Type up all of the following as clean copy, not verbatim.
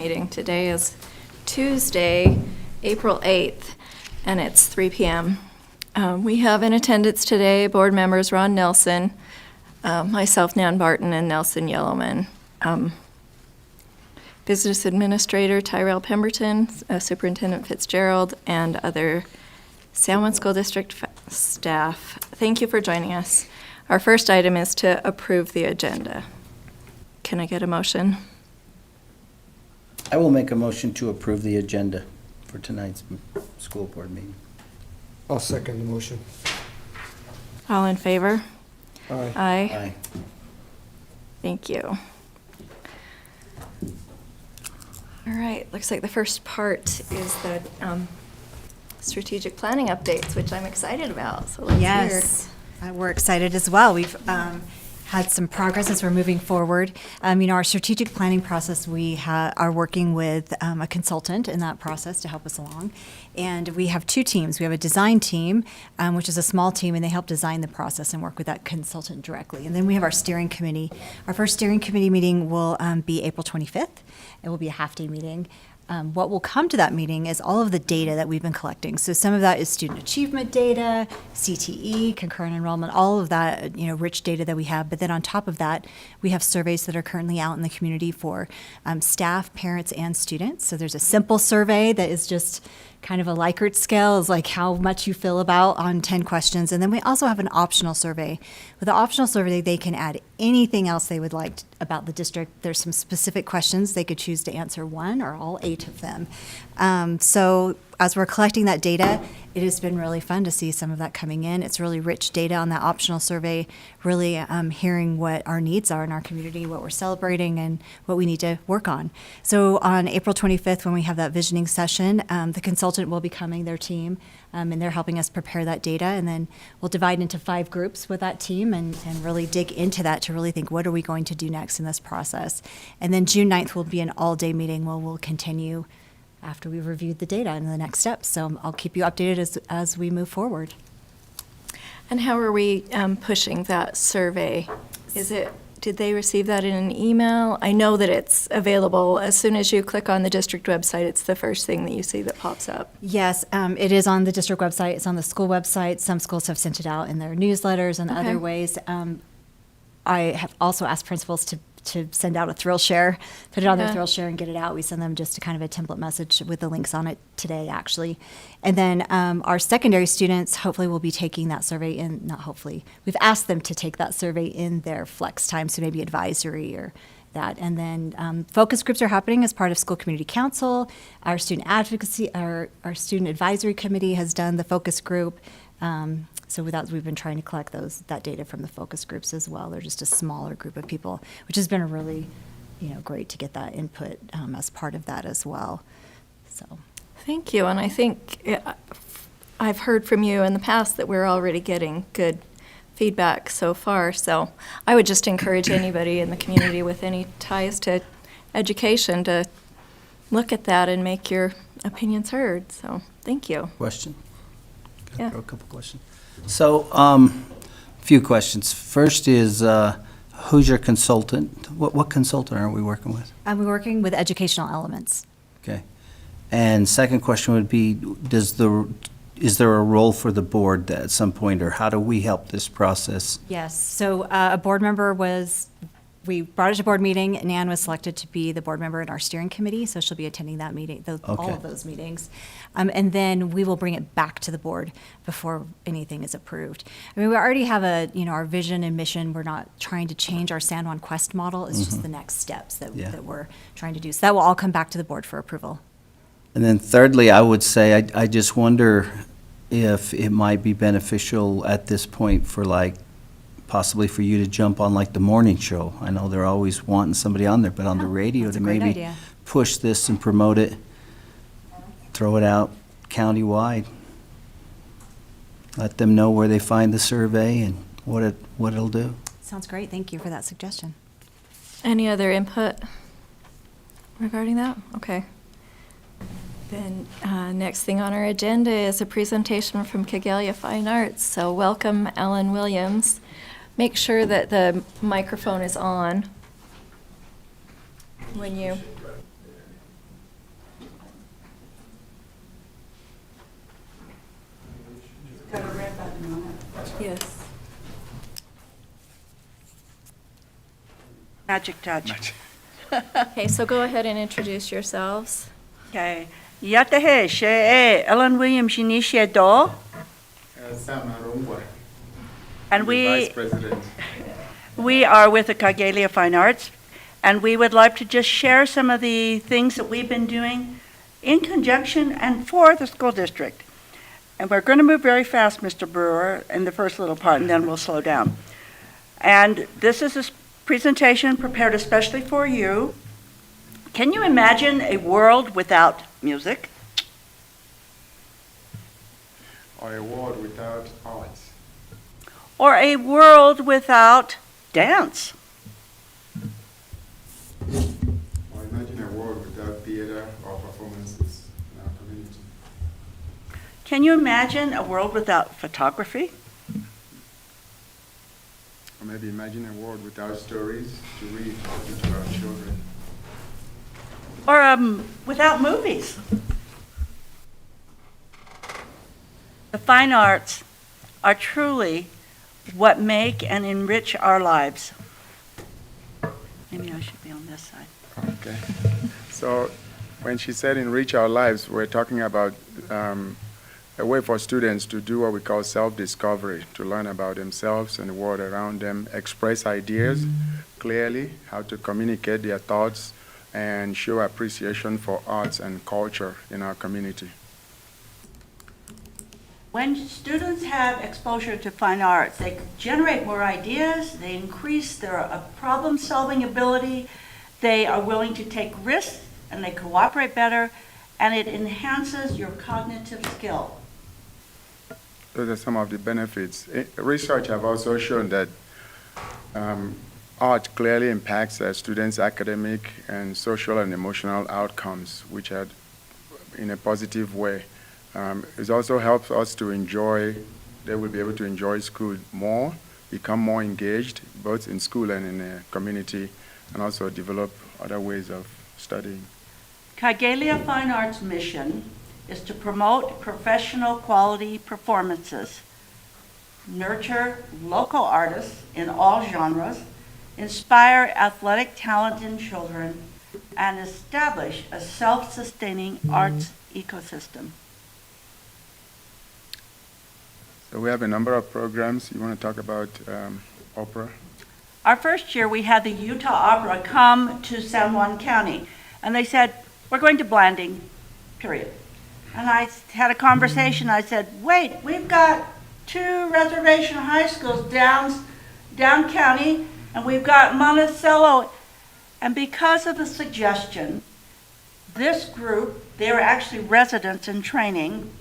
Meeting today is Tuesday, April 8th, and it's 3 p.m. We have in attendance today board members Ron Nelson, myself, Nan Barton, and Nelson Yellowman. Business Administrator Tyrell Pemberton, Superintendent Fitzgerald, and other San School District staff. Thank you for joining us. Our first item is to approve the agenda. Can I get a motion? I will make a motion to approve the agenda for tonight's school board meeting. I'll second the motion. All in favor? Aye. Aye. Aye. Thank you. All right, looks like the first part is the strategic planning updates, which I'm excited about, so let's hear. Yes, we're excited as well. We've had some progress as we're moving forward. Our strategic planning process, we are working with a consultant in that process to help us along. And we have two teams. We have a design team, which is a small team, and they help design the process and work with that consultant directly. And then we have our steering committee. Our first steering committee meeting will be April 25th. It will be a half-day meeting. What will come to that meeting is all of the data that we've been collecting. So some of that is student achievement data, CTE, concurrent enrollment, all of that, rich data that we have. But then on top of that, we have surveys that are currently out in the community for staff, parents, and students. So there's a simple survey that is just kind of a Likert scale, is like how much you feel about on 10 questions. And then we also have an optional survey. With the optional survey, they can add anything else they would like about the district. There's some specific questions. They could choose to answer one or all 8 of them. So as we're collecting that data, it has been really fun to see some of that coming in. It's really rich data on that optional survey, really hearing what our needs are in our community, what we're celebrating, and what we need to work on. So on April 25th, when we have that visioning session, the consultant will be coming, their team, and they're helping us prepare that data. And then we'll divide into 5 groups with that team and really dig into that to really think, what are we going to do next in this process? And then June 9th will be an all-day meeting where we'll continue after we've reviewed the data and the next steps. So I'll keep you updated as we move forward. And how are we pushing that survey? Did they receive that in an email? I know that it's available. As soon as you click on the district website, it's the first thing that you see that pops up. Yes, it is on the district website. It's on the school website. Some schools have sent it out in their newsletters and other ways. I have also asked principals to send out a thrill share, put it on their thrill share and get it out. We send them just a kind of a template message with the links on it today, actually. And then our secondary students hopefully will be taking that survey in, not hopefully, we've asked them to take that survey in their flex time, so maybe advisory or that. And then focus groups are happening as part of School Community Council. Our student advocacy, our student advisory committee has done the focus group. So with that, we've been trying to collect that data from the focus groups as well. They're just a smaller group of people, which has been a really, great to get that input as part of that as well. So, Thank you. And I think I've heard from you in the past that we're already getting good feedback so far. So I would just encourage anybody in the community with any ties to education to look at that and make your opinions heard. So thank you. Question? Can I Yeah. throw a couple questions? So, a few questions. First is, who's your consultant? What consultant are we working with? we're working with educational elements. Okay. And second question would be, is there a role for the board at some point, or how do we help this process? Yes, so a board member we brought it to board meeting, and Nan was selected to be the board member in our steering committee, so she'll be attending that meeting, all Okay. of those meetings. And then we will bring it back to the board before anything is approved. I mean, we already have our vision and mission. We're not trying to change our San Juan Quest model. It's just the next steps that we're trying to do. So that will all come back to the board for approval. And then thirdly, I would say, I just wonder if it might be beneficial at this point for possibly for you to jump on the morning show. I know they're always wanting somebody on there, but on the radio that's to a great maybe idea. push this and promote it, throw it out countywide. Let them know where they find the survey and what it'll do. Sounds great. Thank you for that suggestion. Any other input regarding that? Okay. Then next thing on our agenda is a presentation from Kigalia Fine Arts. So welcome, Ellen Williams. Make sure that the microphone is on when you Yes. Magic touch. Okay, so go ahead and introduce yourselves. Okay. Yatahe she Ellen Williams Shinisha Do. Sam Arungwa, And Vice we President. we are with the Kaglia Fine Arts, and we would like to just share some of the things that we've been doing in conjunction and for the school district. And we're going to move very fast, Mr. Brewer, in the first little part, and then we'll slow down. And this is a presentation prepared especially for you. Can you imagine a world without music? Or a world without arts. Or a world without dance? Or imagine a world without theater or performances in our community. Can you imagine a world without photography? Or maybe imagine a world without stories to read to our children. Or without movies? The fine arts are truly what make and enrich our lives. Maybe I should be on this side. Okay. So when she said enrich our lives, we're talking about a way for students to do what we call self-discovery, to learn about themselves and the world around them, express ideas clearly, how to communicate their thoughts, and show appreciation for arts and culture in our community. When students have exposure to fine arts, they generate more ideas, they increase their problem-solving ability, they are willing to take risks, and they cooperate better, and it enhances your cognitive skill. Those are some of the benefits. Research have also shown that art clearly impacts students' academic and social and emotional outcomes, which are in a positive way. It also helps us to enjoy, they will be able to enjoy school more, become more engaged, both in school and in the community, and also develop other ways of studying. Kaglia Fine Arts' mission is to promote professional quality performances, nurture local artists in all genres, inspire athletic talent in children, and establish a self-sustaining arts ecosystem. So we have a number of programs. You want to talk about opera? Our first year, we had the Utah Opera come to San Juan County, and they said, we're going to Blanding, period. And I had a conversation. I said, wait, we've got 2 reservation high schools down county, and we've got Monticello. And because of a suggestion, this group, they were actually residents in training,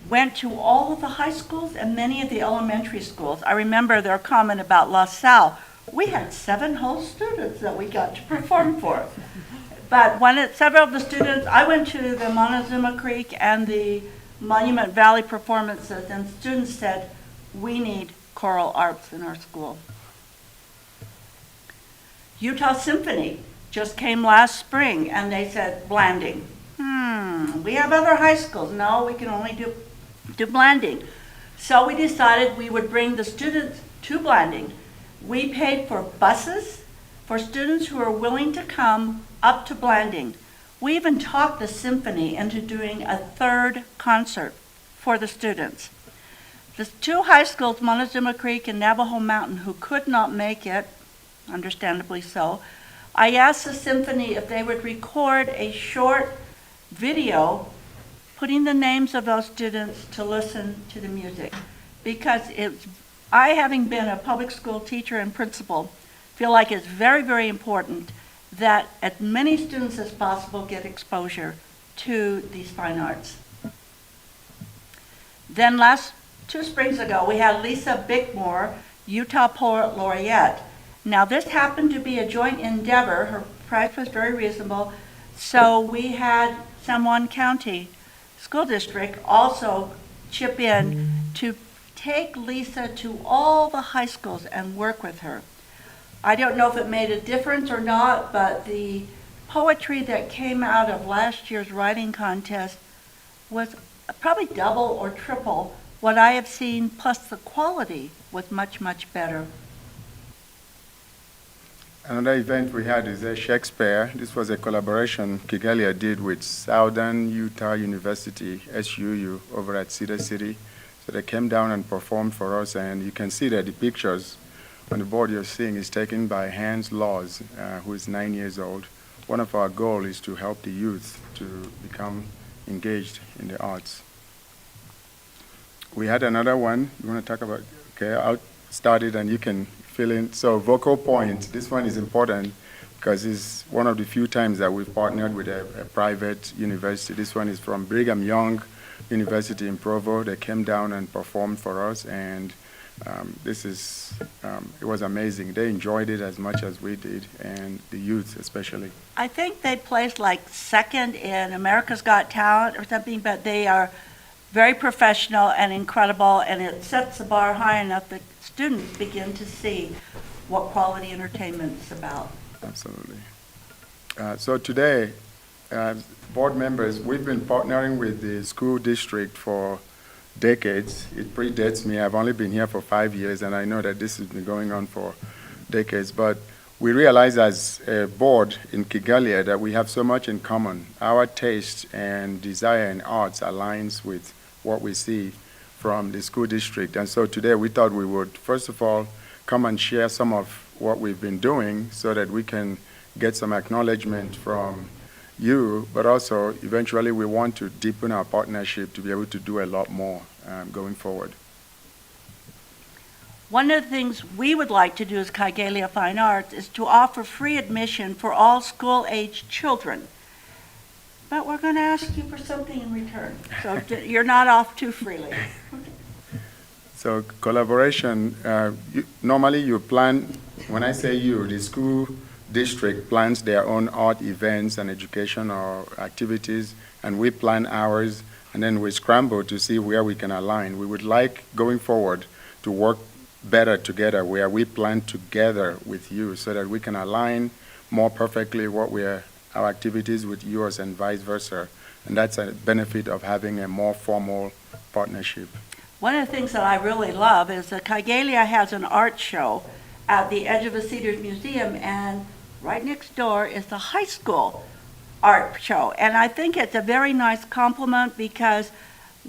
went to all of the high schools and many of the elementary schools. I remember their comment about La Salle. We had 7 whole students that we got to perform for. But several of the students, I went to the Montezuma Creek and the Monument Valley performances, and students said, we need choral arts in our school. Utah Symphony just came last spring, and they said, Blanding. We have other high schools. No, we can only do Blanding. So we decided we would bring the students to Blanding. We paid for buses for students who are willing to come up to Blanding. We even talked the symphony into doing a 3rd concert for the students. The 2 high schools, Montezuma Creek and Navajo Mountain, who could not make it, understandably so, I asked the symphony if they would record a short video putting the names of those students to listen to the music. Because I, having been a public school teacher and principal, feel like it's very, very important that as many students as possible get exposure to these fine arts. Then 2 springs ago, we had Lisa Bickmore, Utah Poet Laureate. Now this happened to be a joint endeavor. Her price was very reasonable. So we had San Juan County School District also chip in to take Lisa to all the high schools and work with her. I don't know if it made a difference or not, but the poetry that came out of last year's writing contest was probably double or triple what I have seen, plus the quality was much, much better. Another event we had is Shakespeare. This was a collaboration Kigali did with Southern Utah University, SUU, over at Cedar City. So they came down and performed for us, and you can see that the pictures on the board you're seeing is taken by Hans Laws, who is 9 years old. One of our goals is to help the youth to become engaged in the arts. We had another one. You want to talk about? Okay, I'll start it and you can fill in. So Vocal Point, this one is important because it's one of the few times that we've partnered with a private university. This one is from Brigham Young University in Provo. They came down and performed for us, and it was amazing. They enjoyed it as much as we did, and the youth especially. I think they placed like second in America's Got Talent or something, but they are very professional and incredible, and it sets the bar high enough that students begin to see what quality entertainment is about. Absolutely. So today, board members, we've been partnering with the school district for decades. It predates me. I've only been here for 5 years, and I know that this has been going on for decades. But we realize as a board in Kigali that we have so much in common. Our taste and desire in arts aligns with what we see from the school district. And so today we thought we would, first of all, come and share some of what we've been doing so that we can get some acknowledgement from you, but also eventually we want to deepen our partnership to be able to do a lot more going forward. One of the things we would like to do as Kigali Fine Arts is to offer free admission for all school-age children. But we're going to ask you for something in return, so you're not off too freely. So collaboration, normally you plan, when I say you, the school district plans their own art events and educational activities, and we plan ours, and then we scramble to see where we can align. We would like, going forward, to work better together, where we plan together with you so that we can align more perfectly our activities with yours and vice versa. And that's a benefit of having a more formal partnership. One of the things that I really love is that Kigalia has an art show at the edge of the Cedars Museum, and right next door is the high school art show. And I think it's a very nice compliment because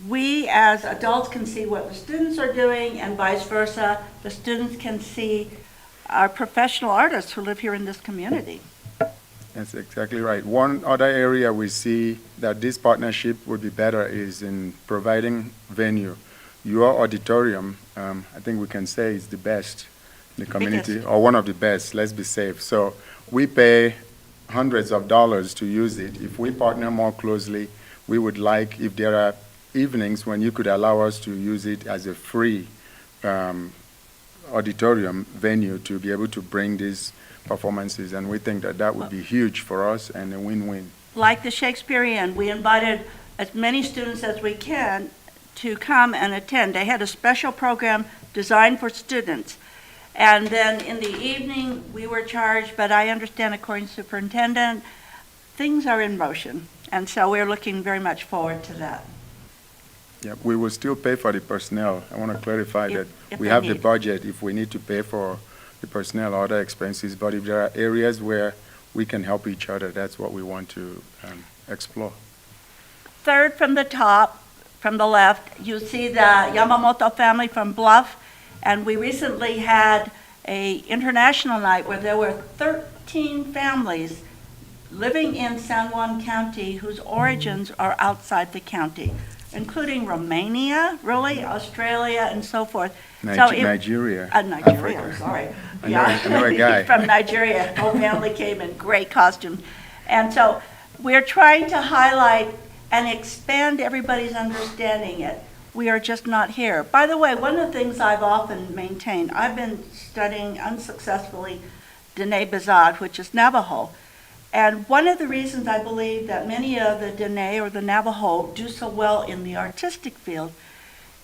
we as adults can see what the students are doing, and vice versa. The students can see our professional artists who live here in this community. That's exactly right. One other area we see that this partnership would be better is in providing venue. Your auditorium, I think we can say, is the best in the community, or one of the best, let's be safe. So we pay hundreds of dollars to use it. If we partner more closely, we would like, if there are evenings when you could allow us to use it as a free auditorium venue to be able to bring these performances, and we think that that would be huge for us and a win-win. Like the Shakespearean, we invited as many students as we can to come and attend. They had a special program designed for students. And then in the evening, we were charged, but I understand, according to the superintendent, things are in motion. And so we're looking very much forward to that. Yeah, we will still pay for the personnel. I want to clarify that if we they have the need. budget if we need to pay for the personnel or other expenses, but if there are areas where we can help each other, that's what we want to explore. Third from the top, from the left, you see the Yamamoto family from Bluff, and we recently had a international night where there were 13 families living in San Juan County whose origins are outside the county, including Romania, really, Australia, and so forth. Nigeria. Nigeria, Africa. I'm sorry. I know a guy. From Nigeria, whole family came in great costumes. And so we're trying to highlight and expand everybody's understanding it. We are just not here. By the way, one of the things I've often maintained, I've been studying unsuccessfully Dene Bazad, which is Navajo. And one of the reasons I believe that many of the Dene or the Navajo do so well in the artistic field,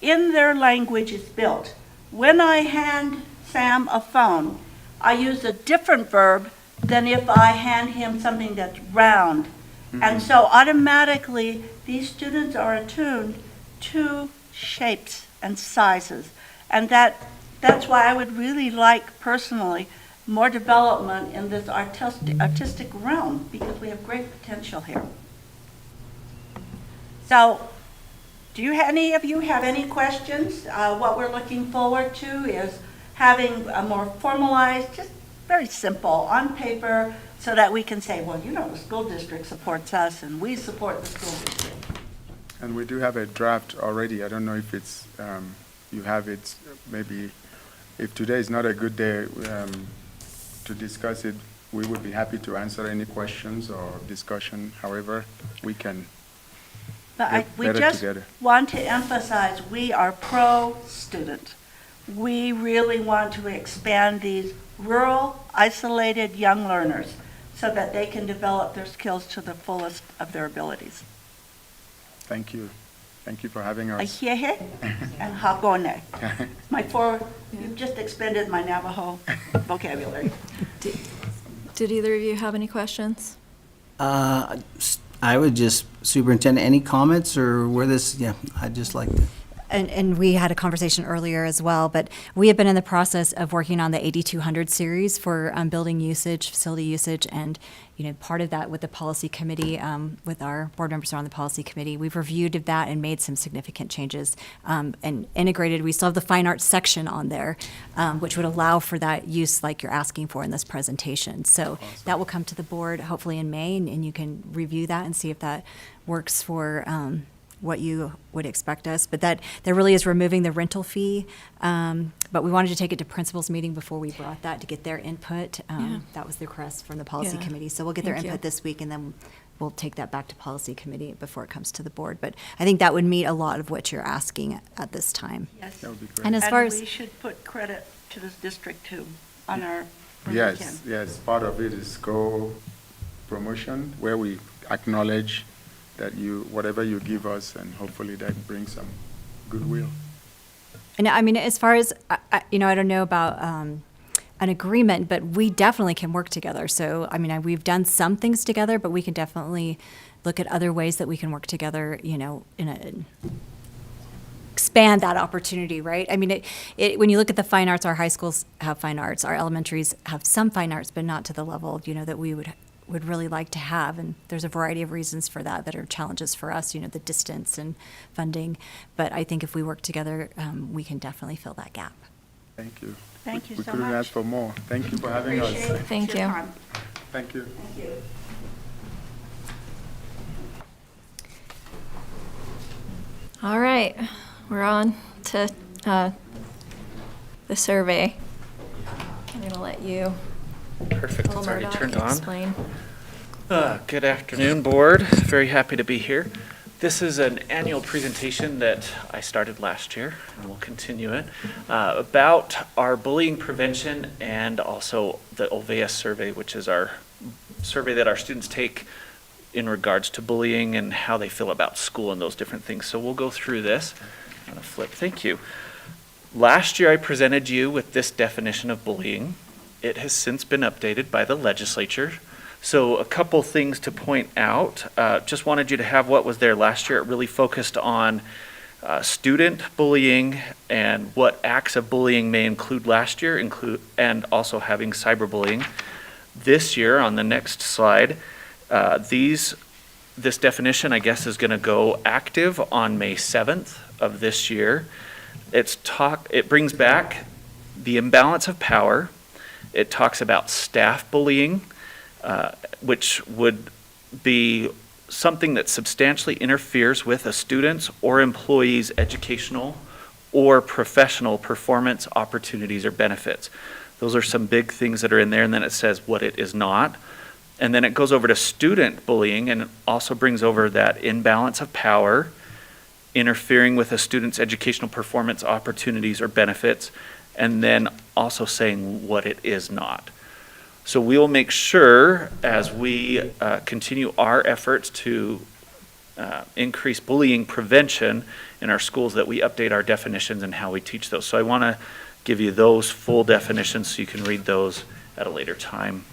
in their language is built. When I hand Sam a phone, I use a different verb than if I hand him something that's round. And so automatically, these students are attuned to shapes, and sizes. And that's why I would really like, personally, more development in this artistic realm, because we have great potential here. So, any of you have any questions? What we're looking forward to is having a more formalized, just very simple, on paper, so that we can say, well, the school district supports us and we support the school district. And we do have a draft already. I don't know if it's, you have it, maybe, if today is not a good day to discuss it, we would be happy to answer any questions or discussion, however we can. But we better just together. want to emphasize, we are pro-student. We really want to expand these rural, isolated young learners so that they can develop their skills to the fullest of their abilities. Thank you. Thank you for having us. Ahihe and hagone. You've just expended my Navajo vocabulary. Did either of you have any questions? I would just, Superintendent, any comments or where this, I'd just like to. And we had a conversation earlier as well, but we have been in the process of working on the 8200 series for building usage, facility usage, and part of that with the policy committee, with our board members on the policy committee, we've reviewed that and made some significant changes and integrated. We still have the fine arts section on there, which would allow for that use like you're asking for in this presentation. So that will come to the board hopefully in May, and you can review that and see if that works for what you would expect us, but that really is removing the rental fee. But we wanted to take it to principals meeting before we brought that to get their input. That was the request from the policy Yeah. committee. So we'll get their Thank you. input this week, and then we'll take that back to policy committee before it comes to the board. But I think that would meet a lot of what you're asking at this time. Yes. That would be great. And as far as we should put credit to this district too on our. when we Yes, can. yes, part of it is co-promotion, where we acknowledge that whatever you give us, and hopefully that brings some goodwill. And I mean, as far as, I don't know about an agreement, but we definitely can work together. So, I mean, we've done some things together, but we can definitely look at other ways that we can work together, expand that opportunity, right? I mean, when you look at the fine arts, our high schools have fine arts, our elementaries have some fine arts, but not to the level, that we would really like to have, and there's a variety of reasons for that are challenges for us, the distance and funding, but I think if we work together, we can definitely fill that gap. Thank you. Thank you We so couldn't much. ask for more. Thank you for having us. Appreciate Thank your you. time. Thank you. Thank you. All right, we're on to the survey. I'm going to let you, Perfect, Bill it's already Murdoch, turned on. explain. Good afternoon, board. Very happy to be here. This is an annual presentation that I started last year, and we'll continue it, about our bullying prevention and also the Olvea survey, which is our survey that our students take in regards to bullying and how they feel about school and those different things. So we'll go through this. I'm gonna flip, thank you. Last year I presented you with this definition of bullying. It has since been updated by the legislature. So a couple things to point out. Just wanted you to have what was there last year. It really focused on student bullying and what acts of bullying may include last year, and also having cyberbullying. This year, on the next slide, this definition, I guess, is going to go active on May 7th of this year. It brings back the imbalance of power. It talks about staff bullying, which would be something that substantially interferes with a student's or employee's educational or professional performance, opportunities, or benefits. Those are some big things that are in there, and then it says what it is not. And then it goes over to student bullying and also brings over that imbalance of power, interfering with a student's educational performance, opportunities, or benefits, and then also saying what it is not. So we will make sure as we continue our efforts to increase bullying prevention in our schools that we update our definitions and how we teach those. So I want to give you those full definitions so you can read those at a later time.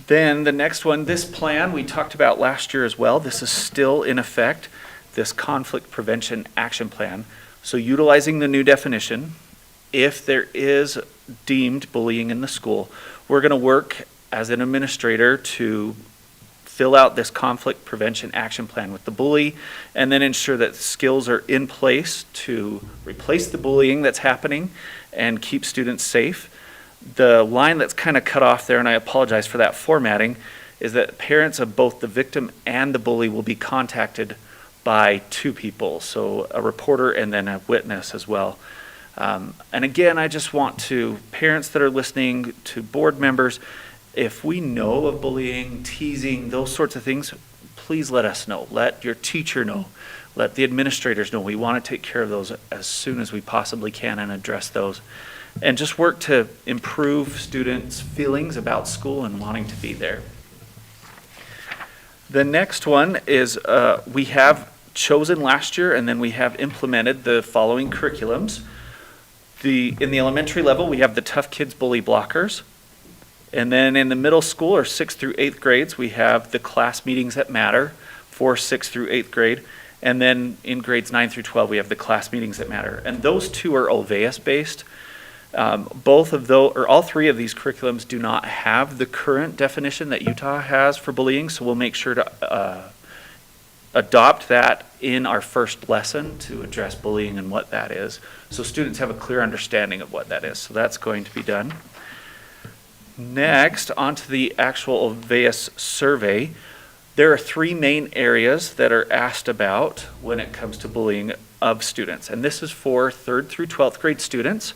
Then the next one, this plan we talked about last year as well. This is still in effect. this conflict prevention action plan. So utilizing the new definition, if there is deemed bullying in the school, we're going to work as an administrator to fill out this conflict prevention action plan with the bully, and then ensure that skills are in place to replace the bullying that's happening and keep students safe. The line that's kind of cut off there, and I apologize for that formatting, is that parents of both the victim and the bully will be contacted by two people, so a reporter and then a witness as well. And again, I just want to, parents that are listening, to board members, if we know of bullying, teasing, those sorts of things, please let us know. Let your teacher know. Let the administrators know. We want to take care of those as soon as we possibly can and address those. And just work to improve students' feelings about school and wanting to be there. The next one is we have chosen last year, and then we have implemented the following curriculums. In the elementary level, we have the Tough Kids Bully Blockers. And then in the middle school, or 6th through 8th grades, we have the class meetings that matter for 6th through 8th grade. And then in grades 9 through 12, we have the class meetings that matter. And those two are Olveus based. Both of those, or all three of these curriculums do not have the current definition that Utah has for bullying, so we'll make sure to adopt that in our first lesson to address bullying and what that is, so students have a clear understanding of what that is. So that's going to be done. Next, onto the actual Olveus survey. There are three main areas that are asked about when it comes to bullying of students, and this is for 3rd through 12th grade students.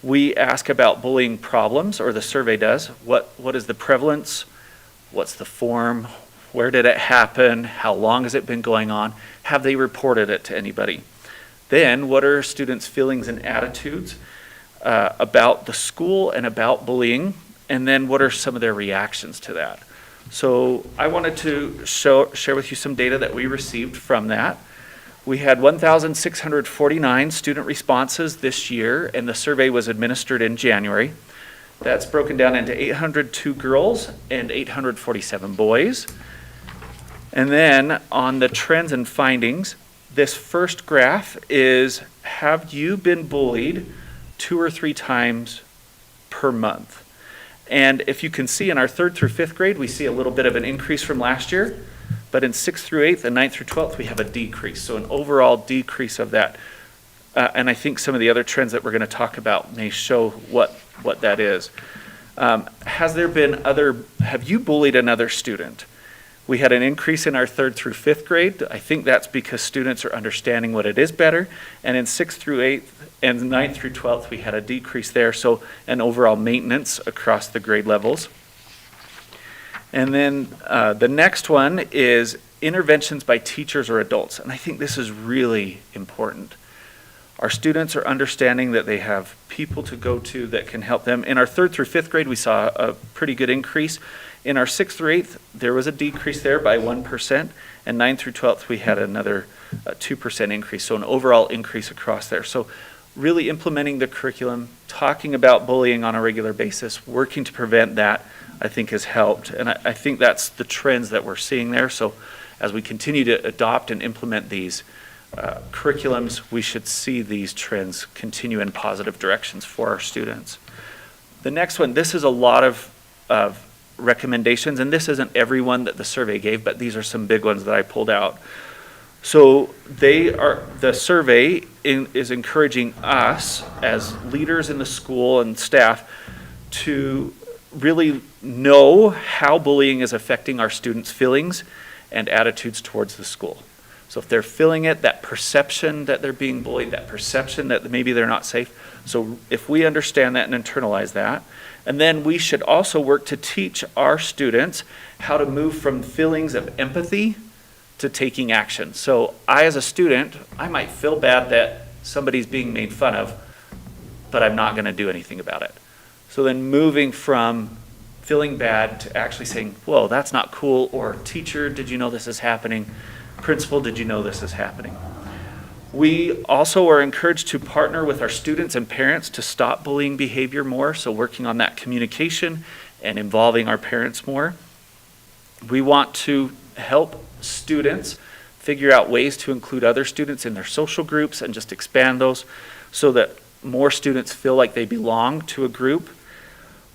We ask about bullying problems, or the survey does. What is the prevalence? What's the form? Where did it happen? How long has it been going on? Have they reported it to anybody? Then, what are students' feelings and attitudes about the school and about bullying? And then, what are some of their reactions to that? So, I wanted to share with you some data that we received from that. We had 1,649 student responses this year, and the survey was administered in January. That's broken down into 802 girls and 847 boys. And then on the trends and findings, this first graph is, have you been bullied 2 or 3 times per month? And if you can see in our 3rd through 5th grade, we see a little bit of an increase from last year. But in 6th through 8th and 9th through 12th, we have a decrease. So an overall decrease of that. And I think some of the other trends that we're going to talk about may show what that is. Have you bullied another student? We had an increase in our 3rd through 5th grade. I think that's because students are understanding what it is better. And in 6th through 8th and 9th through 12th, we had a decrease there. So an overall maintenance across the grade levels. And then the next one is interventions by teachers or adults. And I think this is really important. Our students are understanding that they have people to go to that can help them. In our 3rd through 5th grade, we saw a pretty good increase. In our 6th through 8th, there was a decrease there by 1%. And 9th through 12th, we had another 2% increase. So an overall increase across there. So really implementing the curriculum, talking about bullying on a regular basis, working to prevent that, I think has helped. And I think that's the trends that we're seeing there. So as we continue to adopt and implement these curriculums, we should see these trends continue in positive directions for our students. The next one, this is a lot of recommendations, and this isn't every one that the survey gave, but these are some big ones that I pulled out. So the survey is encouraging us as leaders in the school and staff to really know how bullying is affecting our students' feelings and attitudes towards the school. So if they're feeling it, that perception that they're being bullied, that perception that maybe they're not safe. So if we understand that and internalize that, and then we should also work to teach our students how to move from feelings of empathy to taking action. So I, as a student, I might feel bad that somebody's being made fun of, but I'm not going to do anything about it. So then moving from feeling bad to actually saying, whoa, that's not cool, or teacher, did you know this is happening? Principal, did you know this is happening? We also are encouraged to partner with our students and parents to stop bullying behavior more, so working on that communication and involving our parents more. We want to help students figure out ways to include other students in their social groups and just expand those so that more students feel like they belong to a group.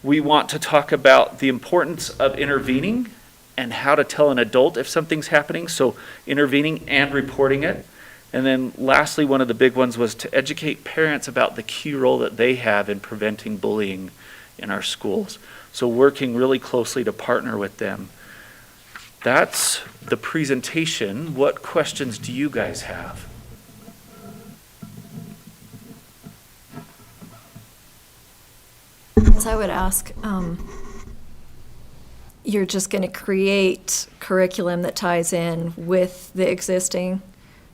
We want to talk about the importance of intervening and how to tell an adult if something's happening, so intervening and reporting it. And then lastly, one of the big ones was to educate parents about the key role that they have in preventing bullying in our schools. So working really closely to partner with them. That's the presentation. What questions do you guys have? So I would ask, you're just going to create curriculum that ties in with the existing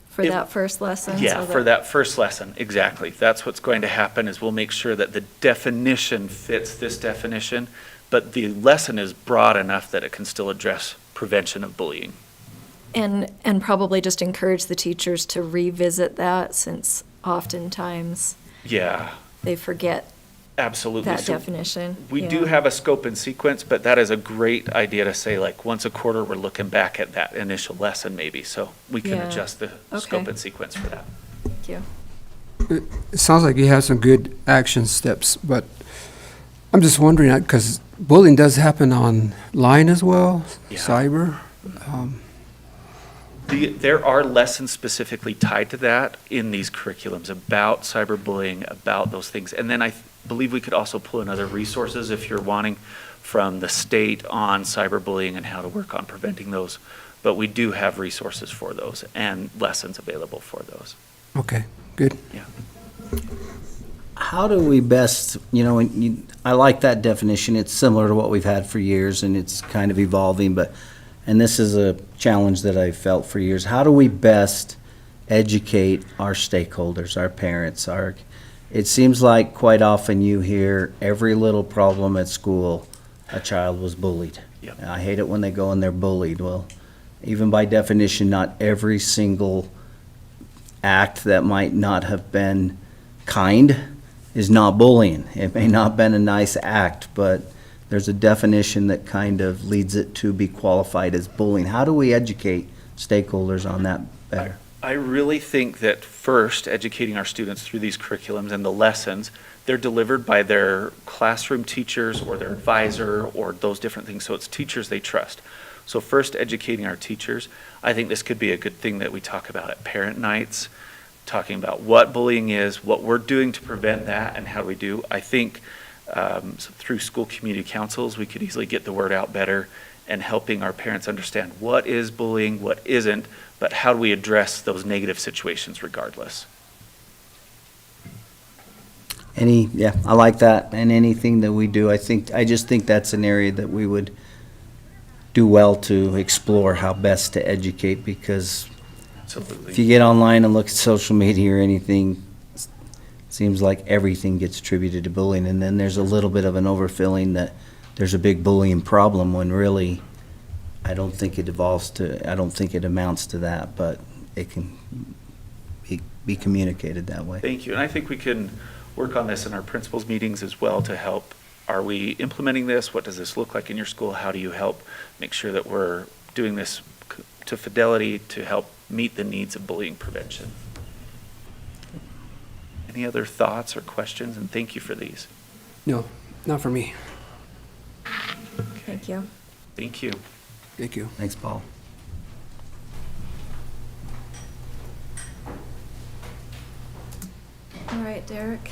for If- that first lesson? Yeah, so for that first lesson, exactly. That's what's going to happen, is we'll make sure that the definition fits this definition, but the lesson is broad enough that it can still address prevention of bullying. And probably just encourage the teachers to revisit that, since oftentimes Yeah, they forget absolutely. that So definition. we Yeah. do have a scope and sequence, but that is a great idea to say, like, once a quarter, we're looking back at that initial lesson maybe, so we can Yeah. adjust the Okay. scope and sequence for that. Thank you. It sounds like you have some good action steps, but I'm just wondering, because bullying does happen online as well, Yeah. cyber. There are lessons specifically tied to that in these curriculums about cyberbullying, about those things. And then I believe we could also pull in other resources if you're wanting from the state on cyberbullying and how to work on preventing those. But we do have resources for those and lessons available for those. Okay, good. Yeah. How do we best, I like that definition. It's similar to what we've had for years, and it's kind of evolving, and this is a challenge that I've felt for years. How do we best educate our stakeholders, our parents? It seems like quite often you hear every little problem at school, a child was bullied. Yep. And I hate it when they go and they're bullied. Well, even by definition, not every single act that might not have been kind is not bullying. It may not have been a nice act, but there's a definition that kind of leads it to be qualified as bullying. How do we educate stakeholders on that better? I really think that first, educating our students through these curriculums and the lessons, they're delivered by their classroom teachers or their advisor or those different things. So it's teachers they trust. So first, educating our teachers. I think this could be a good thing that we talk about at parent nights, talking about what bullying is, what we're doing to prevent that, and how do we do. I think so through school community councils, we could easily get the word out better and helping our parents understand what is bullying, what isn't, but how do we address those negative situations regardless. I like that. And anything that we do, I just think that's an area that we would do well to explore how best to educate, because Absolutely. if you get online and look at social media or anything, it seems like everything gets attributed to bullying, and then there's a little bit of an overfilling that there's a big bullying problem, when really, I don't think it amounts to that, but it can be communicated that way. Thank you. And I think we can work on this in our principals meetings as well to help. Are we implementing this? What does this look like in your school? How do you help make sure that we're doing this to fidelity to help meet the needs of bullying prevention? Any other thoughts or questions? And thank you for these. No, not for me. Thank you. Thank you. Thank you. Thanks, Paul. All right, Derek.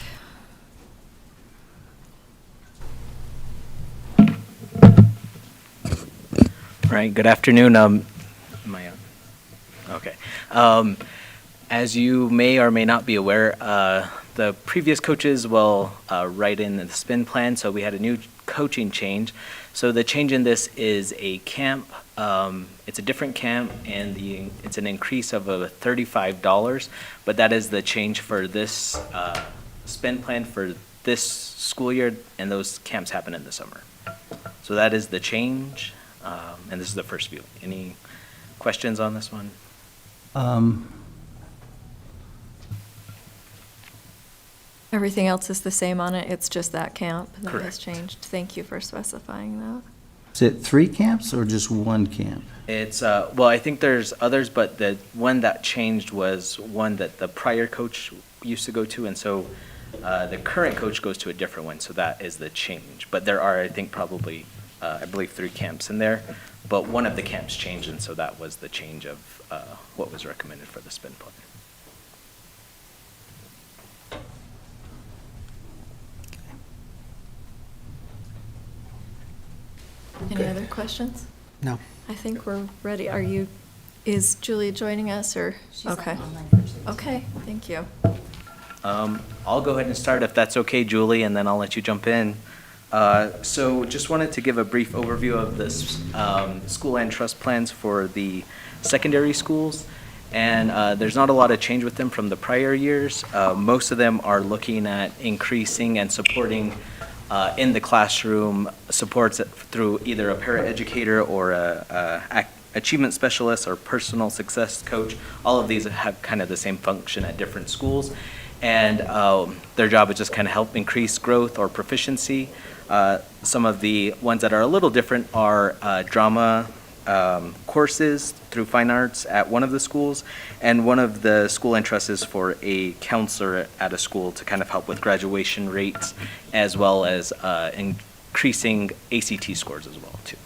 Right, good afternoon. Am I on? Okay. As you may or may not be aware, the previous coaches will write in the spin plan, so we had a new coaching change. So the change in this is a camp. It's a different camp, and it's an increase of $35, but that is the change for this spin plan for this school year, and those camps happen in the summer. So that is the change. And this is the first view. Any questions on this one? Everything else is the same on it, it's just that camp that has Correct. changed. Thank you for specifying that. Is it 3 camps or just 1 camp? It's, well, I think there's others, but the one that changed was one that the prior coach used to go to, and so the current coach goes to a different one, so that is the change. But there are, I think, probably, I believe 3 camps in there, but one of the camps changed, and so that was the change of what was recommended for the spin plan. Any other questions? No. I think we're ready. Is Julia joining us or? Okay. Okay, thank you. I'll go ahead and start if that's okay, Julie, and then I'll let you jump in. So just wanted to give a brief overview of this school and trust plans for the secondary schools. And there's not a lot of change with them from the prior years. Most of them are looking at increasing and supporting in the classroom supports through either a paraeducator or a achievement specialist or personal success coach. All of these have kind of the same function at different schools. And their job is just kind of help increase growth or proficiency. Some of the ones that are a little different are drama courses through fine arts at one of the schools, and one of the school interests is for a counselor at a school to kind of help with graduation rates, as well as increasing ACT scores as well too.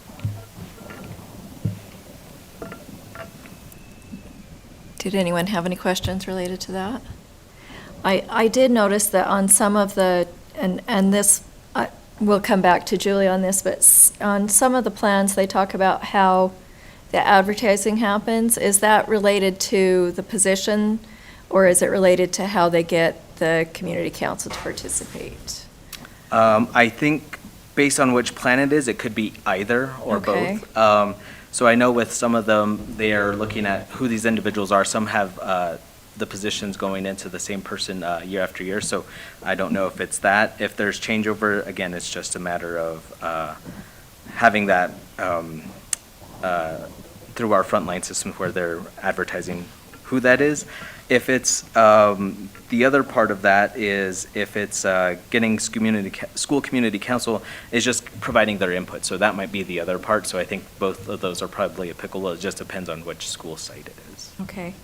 Did anyone have any questions related to that? I did notice that on some of the, and this, we'll come back to Julie on this, but on some of the plans, they talk about how the advertising happens. Is that related to the position, or is it related to how they get the community council to participate? I think based on which plan it is, it could be either or Okay. both. So I know with some of them, they are looking at who these individuals are. Some have the positions going into the same person year after year, so I don't know if it's that. If there's changeover, again, it's just a matter of having that through our frontline systems where they're advertising who that is. If it's the other part of that is if it's getting school community council is just providing their input, so that might be the other part. So I think both of those are probably applicable. It just depends on which school site it is. Okay.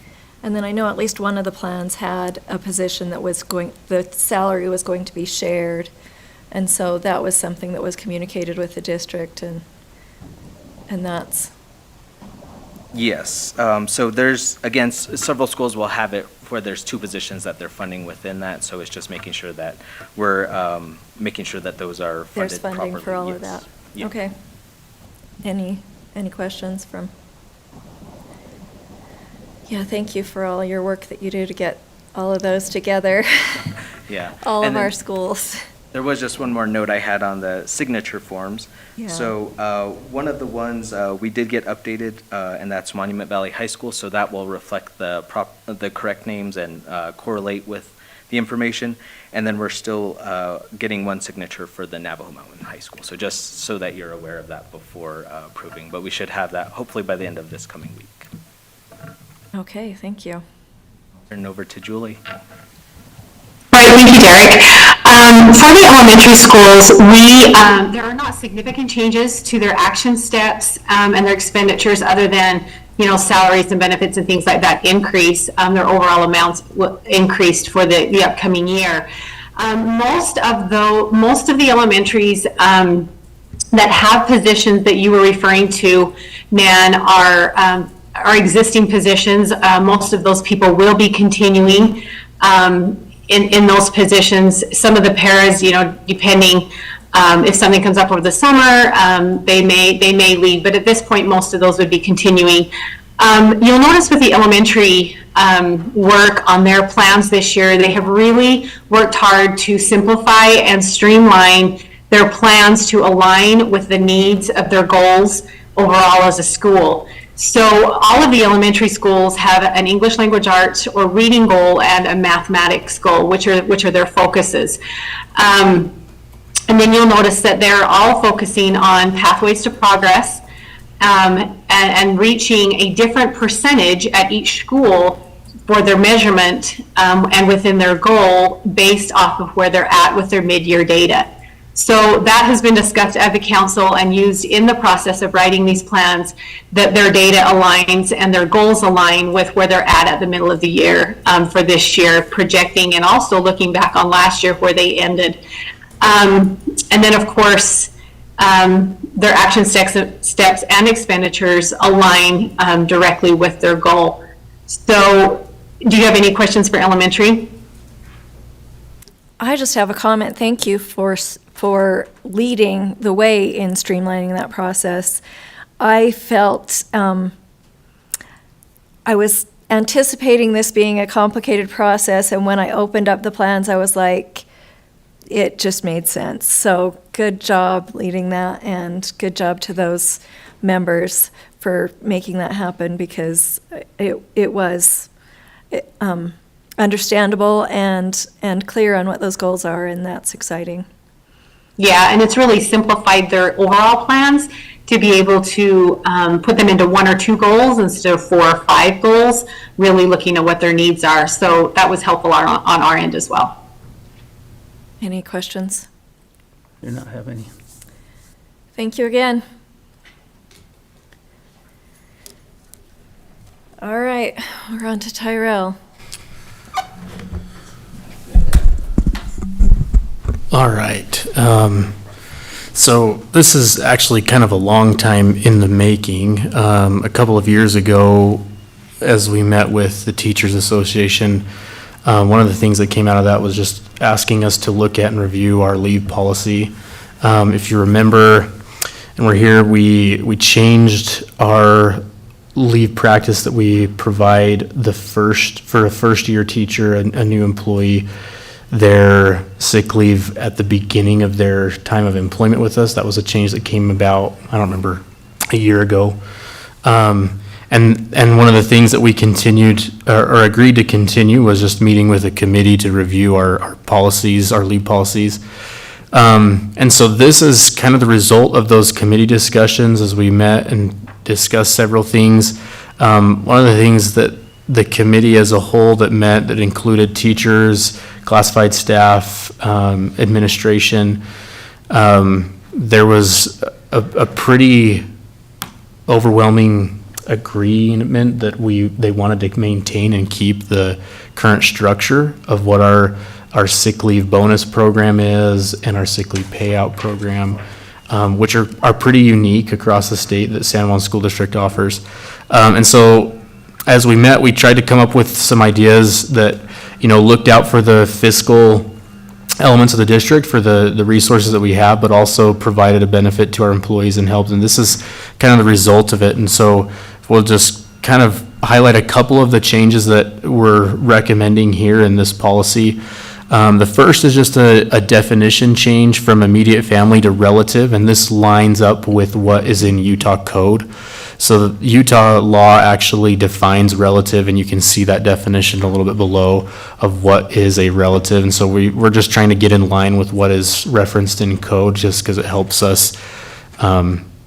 And then I know at least one of the plans had a position that was the salary was going to be shared. And so that was something that was communicated with the district, and that's. Yes. So there's, again, several schools will have it where there's 2 positions that they're funding within that. So it's just making sure that we're making sure that those are funded properly. There's funding for all of Yes. that? Yeah. Okay. Any questions from? Yeah, thank you for all your work that you do to get all of those together. Yeah. All And of then our schools. There was just one more note I had on the signature forms. Yeah. So one of the ones we did get updated, and that's Monument Valley High School, so that will reflect the correct names and correlate with the information. And then we're still getting one signature for the Navajo Mountain High School. So just so that you're aware of that before approving, but we should have that hopefully by the end of this coming week. Okay, thank you. Turn it over to Julie. Right, thank you, Derek. For the elementary schools, there are not significant changes to their action steps and their expenditures other than, salaries and benefits and things like that increase. Their overall amounts increased for the upcoming year. Most of the elementaries that have positions that you were referring to, Nan, are existing positions. Most of those people will be continuing in those positions. Some of the paras, depending if something comes up over the summer, they may leave. But at this point, most of those would be continuing. You'll notice with the elementary work on their plans this year, they have really worked hard to simplify and streamline their plans to align with the needs of their goals overall as a school. So all of the elementary schools have an English language arts or reading goal and a mathematics goal, which are their focuses. And then you'll notice that they're all focusing on pathways to progress and reaching a different percentage at each school for their measurement and within their goal based off of where they're at with their mid-year data. So that has been discussed at the council and used in the process of writing these plans, that their data aligns and their goals align with where they're at the middle of the year for this year, projecting and also looking back on last year where they ended. And then, of course, their action steps and expenditures align directly with their goal. So do you have any questions for elementary? I just have a comment. Thank you for leading the way in streamlining that process. I felt I was anticipating this being a complicated process, and when I opened up the plans, I was like, it just made sense. So good job leading that, and good job to those members for making that happen, because it was understandable and clear on what those goals are, and that's exciting. Yeah, and it's really simplified their overall plans to be able to put them into 1 or 2 goals instead of 4 or 5 goals, really looking at what their needs are. So that was helpful on our end as well. Any questions? Do not have any. Thank you again. All right, we're on to Tyrell. All right. So this is actually kind of a long time in the making. A couple of years ago, as we met with the Teachers Association, one of the things that came out of that was just asking us to look at and review our leave policy. If you remember, and we're here, we changed our leave practice that we provide for a first-year teacher, a new employee, their sick leave at the beginning of their time of employment with us. That was a change that came about, I don't remember, a year ago. And one of the things that we continued or agreed to continue was just meeting with a committee to review our policies, our leave policies. And so this is kind of the result of those committee discussions as we met and discussed several things. One of the things that the committee as a whole that met, that included teachers, classified staff, administration, there was a pretty overwhelming agreement that they wanted to maintain and keep the current structure of what our sick leave bonus program is and our sick leave payout program, which are pretty unique across the state that San Juan School District offers. And so as we met, we tried to come up with some ideas that, looked out for the fiscal elements of the district, for the resources that we have, but also provided a benefit to our employees and helped. And this is kind of the result of it. And so we'll just kind of highlight a couple of the changes that we're recommending here in this policy. The first is just a definition change from immediate family to relative, and this lines up with what is in Utah code. So the Utah law actually defines relative, and you can see that definition a little bit below of what is a relative. And so we're just trying to get in line with what is referenced in code, just because it helps us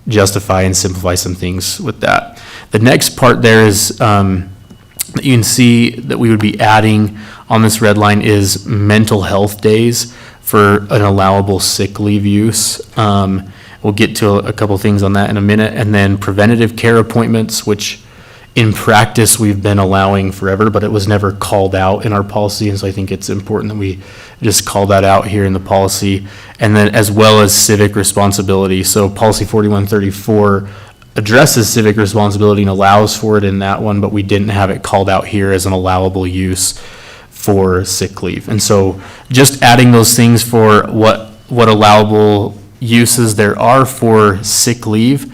justify and simplify some things with that. The next part there is you can see that we would be adding on this red line is mental health days for an allowable sick leave use. We'll get to a couple things on that in a minute. And then preventative care appointments, which in practice we've been allowing forever, but it was never called out in our policy. And so I think it's important that we just call that out here in the policy. And then as well as civic responsibility. So policy 4134 addresses civic responsibility and allows for it in that one, but we didn't have it called out here as an allowable use for sick leave. And so just adding those things for what allowable uses there are for sick leave.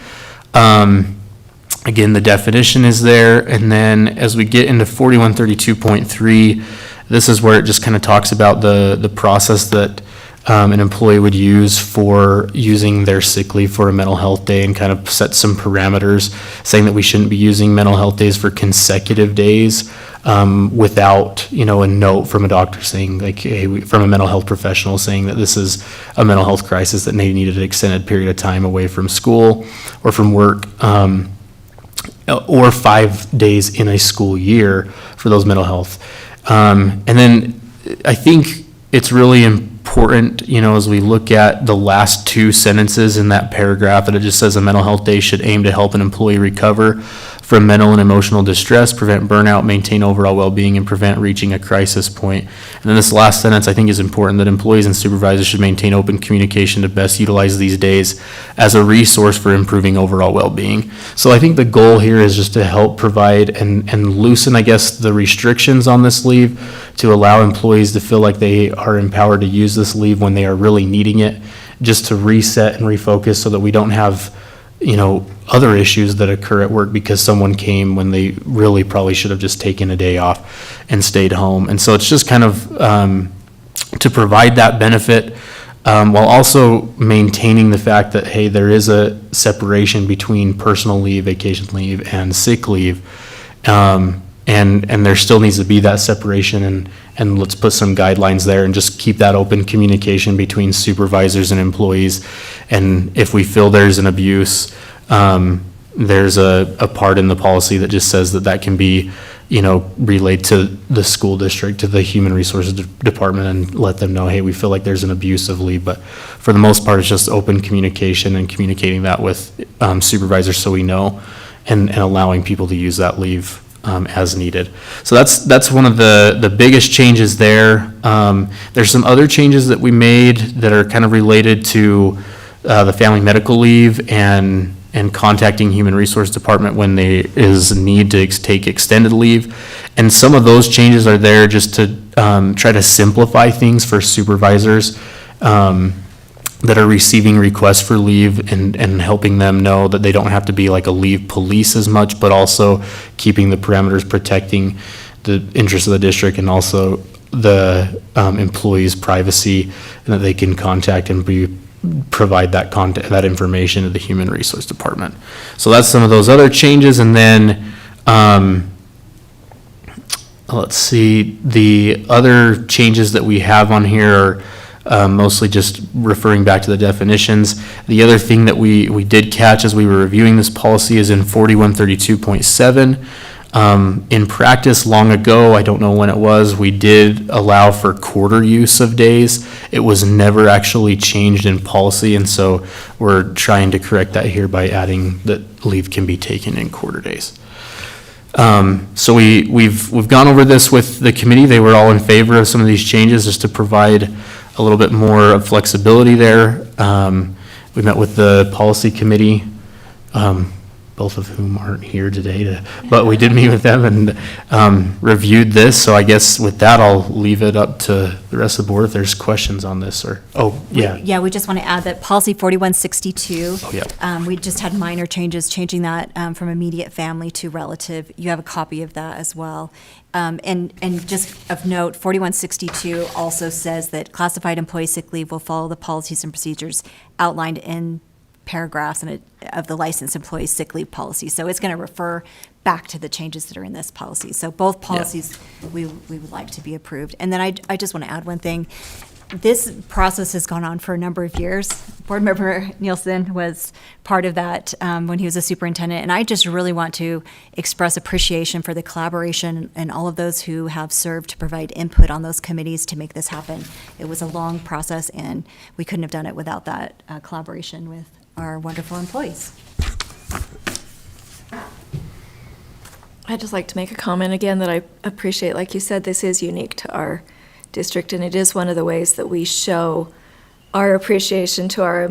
Again, the definition is there. And then as we get into 4132.3, this is where it just kind of talks about the process that an employee would use for using their sick leave for a mental health day, and kind of set some parameters saying that we shouldn't be using mental health days for consecutive days without, a note from a doctor saying, like, hey, from a mental health professional saying that this is a mental health crisis that they needed an extended period of time away from school or from work, or 5 days in a school year for those mental health. And then I think it's really important, as we look at the last two sentences in that paragraph, that it just says a mental health day should aim to help an employee recover from mental and emotional distress, prevent burnout, maintain overall well-being, and prevent reaching a crisis point. And then this last sentence I think is important, that employees and supervisors should maintain open communication to best utilize these days as a resource for improving overall well-being. So I think the goal here is just to help provide and loosen, I guess, the restrictions on this leave to allow employees to feel like they are empowered to use this leave when they are really needing it, just to reset and refocus so that we don't have other issues that occur at work because someone came when they really probably should have just taken a day off and stayed home. And so it's just kind of to provide that benefit while also maintaining the fact that, hey, there is a separation between personal leave, vacation leave, and sick leave. And there still needs to be that separation, and let's put some guidelines there and just keep that open communication between supervisors and employees. And if we feel there's an abuse, there's a part in the policy that just says that can be, relayed to the school district, to the human resources department, and let them know, hey, we feel like there's an abuse of leave. But for the most part, it's just open communication and communicating that with supervisors so we know, and allowing people to use that leave as needed. So that's one of the biggest changes there. There's some other changes that we made that are kind of related to the family medical leave and contacting human resource department when there is a need to take extended leave. And some of those changes are there just to try to simplify things for supervisors that are receiving requests for leave, and helping them know that they don't have to be like a leave police as much, but also keeping the parameters, protecting the interests of the district, and also the employees' privacy, and that they can contact and provide that information to the human resource department. So that's some of those other changes. And then let's see, the other changes that we have on here are mostly just referring back to the definitions. The other thing that we did catch as we were reviewing this policy is in 4132.7. In practice long ago, I don't know when it was, we did allow for quarter use of days. It was never actually changed in policy, and so we're trying to correct that here by adding that leave can be taken in quarter days. So we've gone over this with the committee. They were all in favor of some of these changes, just to provide a little bit more of flexibility there. We met with the policy committee, both of whom aren't here today, but we did meet with them and reviewed this. So I guess with that, I'll leave it up to the rest of the board if there's questions on this, or, Yeah, we just want to add that policy 4162. Oh, yeah. We just had minor changes, changing that from immediate family to relative. You have a copy of that as well. And just of note, 4162 also says that classified employee sick leave will follow the policies and procedures outlined in paragraphs of the licensed employee sick leave policy. So it's going to refer back to the changes that are in this policy. So both policies we would like to be approved. And then I just want to add one thing. This process has gone on for a number of years. Board Member Nielsen was part of that when he was a superintendent, and I just really want to express appreciation for the collaboration and all of those who have served to provide input on those committees to make this happen. It was a long process, and we couldn't have done it without that collaboration with our wonderful employees. I'd just like to make a comment again that I appreciate. Like you said, this is unique to our district, and it is one of the ways that we show our appreciation to our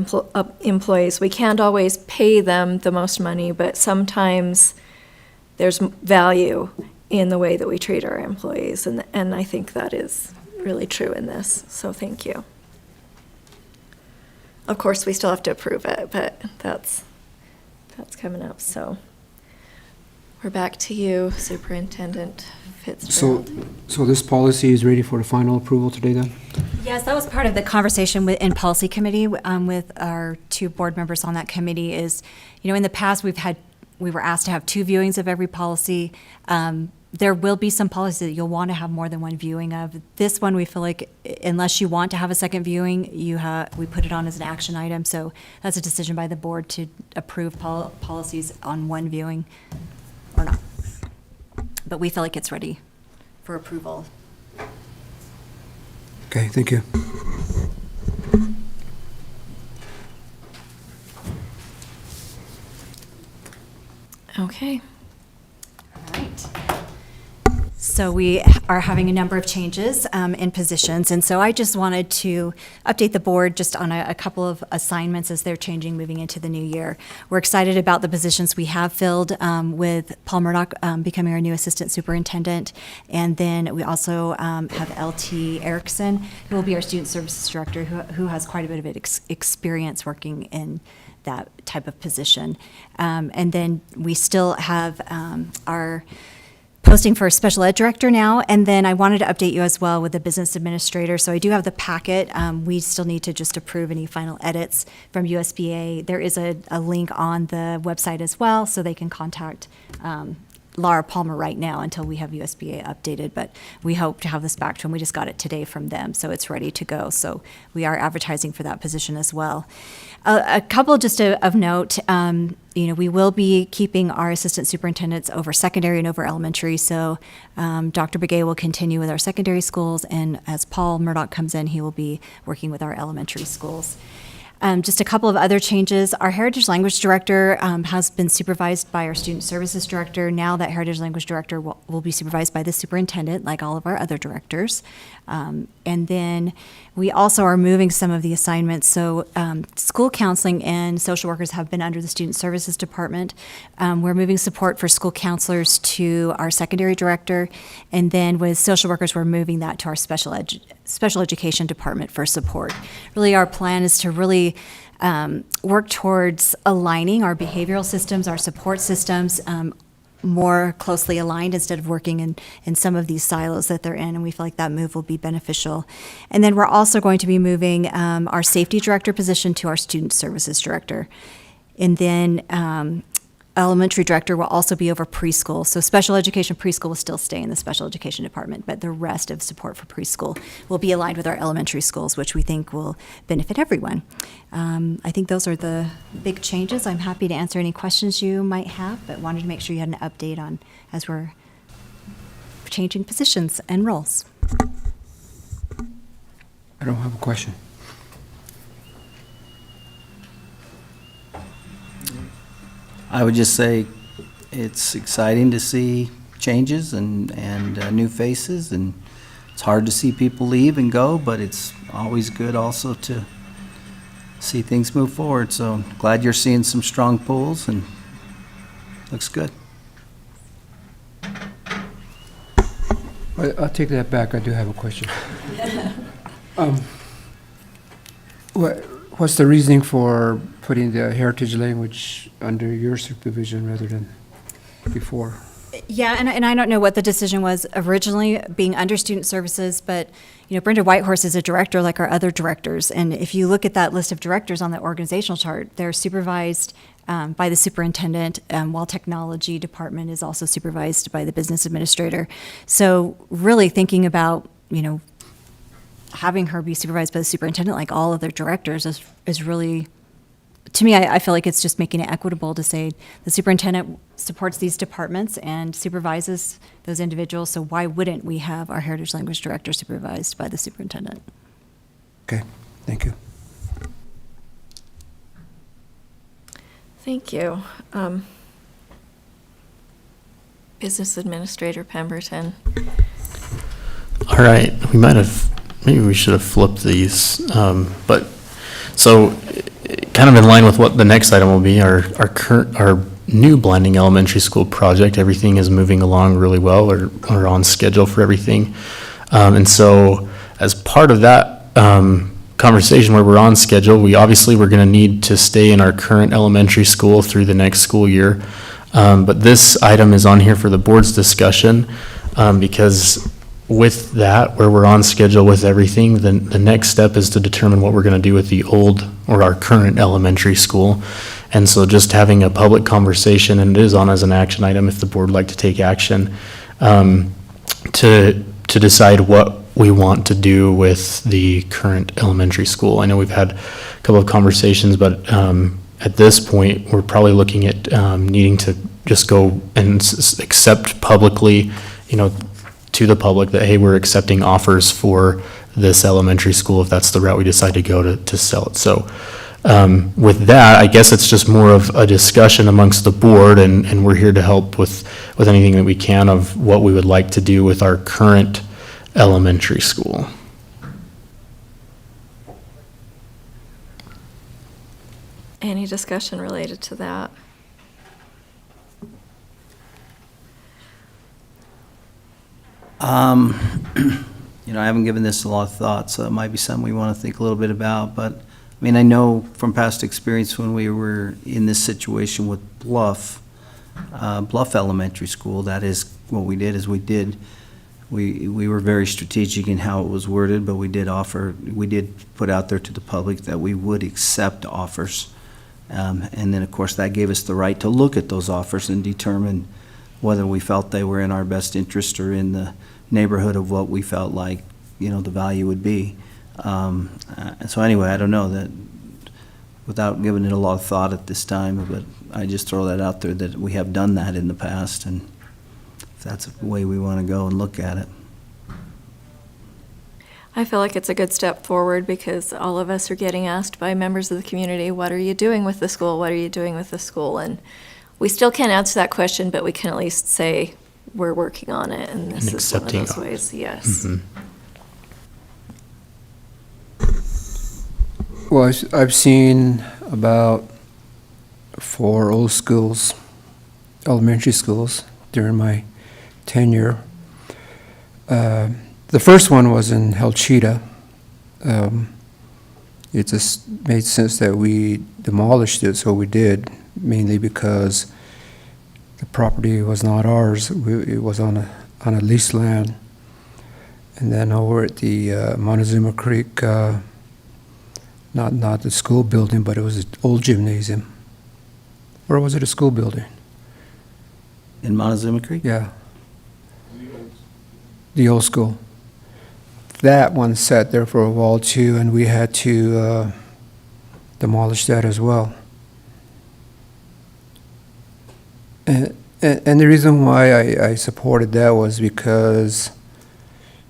employees. We can't always pay them the most money, but sometimes there's value in the way that we treat our employees, and I think that is really true in this, so thank you. Of course, we still have to approve it, but that's coming up, so. We're back to you, Superintendent Fitzgerald. So this policy is ready for the final approval today then? Yes, that was part of the conversation in policy committee with our two board members on that committee. Is, in the past we were asked to have 2 viewings of every policy. There will be some policies that you'll want to have more than 1 viewing of. This one, we feel like unless you want to have a second viewing, we put it on as an action item. So that's a decision by the board to approve policies on 1 viewing or not. But we feel like it's ready for approval. Okay, thank you. Okay. All right. So we are having a number of changes in positions, and so I just wanted to update the board just on a couple of assignments as they're changing moving into the new year. We're excited about the positions we have filled with Paul Murdoch becoming our new assistant superintendent, and then we also have LT Erickson, who will be our student services director, who has quite a bit of experience working in that type of position. And then we still have our posting for a special ed director now, and then I wanted to update you as well with the business administrator. So I do have the packet. We still need to just approve any final edits from USBA. There is a link on the website as well, so they can contact Laura Palmer right now until we have USBA updated, but we hope to have this back to them. We just got it today from them, so it's ready to go. So we are advertising for that position as well. A couple just of note, we will be keeping our assistant superintendents over secondary and over elementary. So Dr. Begay will continue with our secondary schools, and as Paul Murdoch comes in, he will be working with our elementary schools. Just a couple of other changes. Our Heritage Language Director has been supervised by our Student Services Director. Now that Heritage Language Director will be supervised by the superintendent, like all of our other directors. And then we also are moving some of the assignments. So school counseling and social workers have been under the Student Services Department. We're moving support for school counselors to our secondary director. And then with social workers, we're moving that to our special education department for support. Really, our plan is to really work towards aligning our behavioral systems, our support systems, more closely aligned instead of working in some of these silos that they're in, and we feel like that move will be beneficial. And then we're also going to be moving our safety director position to our student services director. And then elementary director will also be over preschool. So special education preschool will still stay in the special education department, but the rest of support for preschool will be aligned with our elementary schools, which we think will benefit everyone. I think those are the big changes. I'm happy to answer any questions you might have, but wanted to make sure you had an update on as we're changing positions and roles. I don't have a question. I would just say it's exciting to see changes and new faces, and it's hard to see people leave and go, but it's always good also to see things move forward. So glad you're seeing some strong pulls, and looks good. I'll take that back. I do have a question. What's the reasoning for putting the heritage language under your supervision rather than before? Yeah, and I don't know what the decision was originally, being under student services, but Brenda Whitehorse is a director like our other directors, and if you look at that list of directors on the organizational chart, they're supervised by the superintendent, while technology department is also supervised by the business administrator. So really thinking about having her be supervised by the superintendent like all other directors is really, to me, I feel like it's just making it equitable to say the superintendent supports these departments and supervises those individuals, so why wouldn't we have our heritage language director supervised by the superintendent? Okay, thank you. Thank you. Business Administrator Pemberton. All right, maybe we should have flipped these, but, so, kind of in line with what the next item will be, our new blending elementary school project, everything is moving along really well, we're on schedule for everything. And so, as part of that conversation where we're on schedule, we're going to need to stay in our current elementary school through the next school year. But this item is on here for the board's discussion, because with that, where we're on schedule with everything, the next step is to determine what we're going to do with the old or our current elementary school. And so just having a public conversation, and it is on as an action item if the board would like to take action, to decide what we want to do with the current elementary school. I know we've had a couple of conversations, but at this point, we're probably looking at needing to just go and accept publicly, to the public that, hey, we're accepting offers for this elementary school if that's the route we decide to go to sell it. So with that, I guess it's just more of a discussion amongst the board, and we're here to help with anything that we can of what we would like to do with our current elementary school. Any discussion related to that? I haven't given this a lot of thought, so it might be something we want to think a little bit about, but, I mean, I know from past experience when we were in this situation with Bluff Elementary School, that is, what we did is we were very strategic in how it was worded, but we did put out there to the public that we would accept offers. And then, of course, that gave us the right to look at those offers and determine whether we felt they were in our best interest or in the neighborhood of what we felt like, the value would be. And so anyway, I don't know that, without giving it a lot of thought at this time, but I just throw that out there that we have done that in the past, and if that's the way we want to go and look at it. I feel like it's a good step forward because all of us are getting asked by members of the community, what are you doing with the school? What are you doing with the school? And we still can't answer that question, but we can at least say we're working on it, and this is one of accepting those ways, yes. Well, I've seen about 4 old schools, elementary schools, during my tenure. The first one was in Helchita. It just made sense that we demolished it, so we did, mainly because the property was not ours. It was on a leased land. And then over at the Montezuma Creek, not the school building, but it was an old gymnasium. Or was it a school building? In Montezuma Creek? Yeah. The old school. That one sat there for a while too, and we had to demolish that as well. And the reason why I supported that was because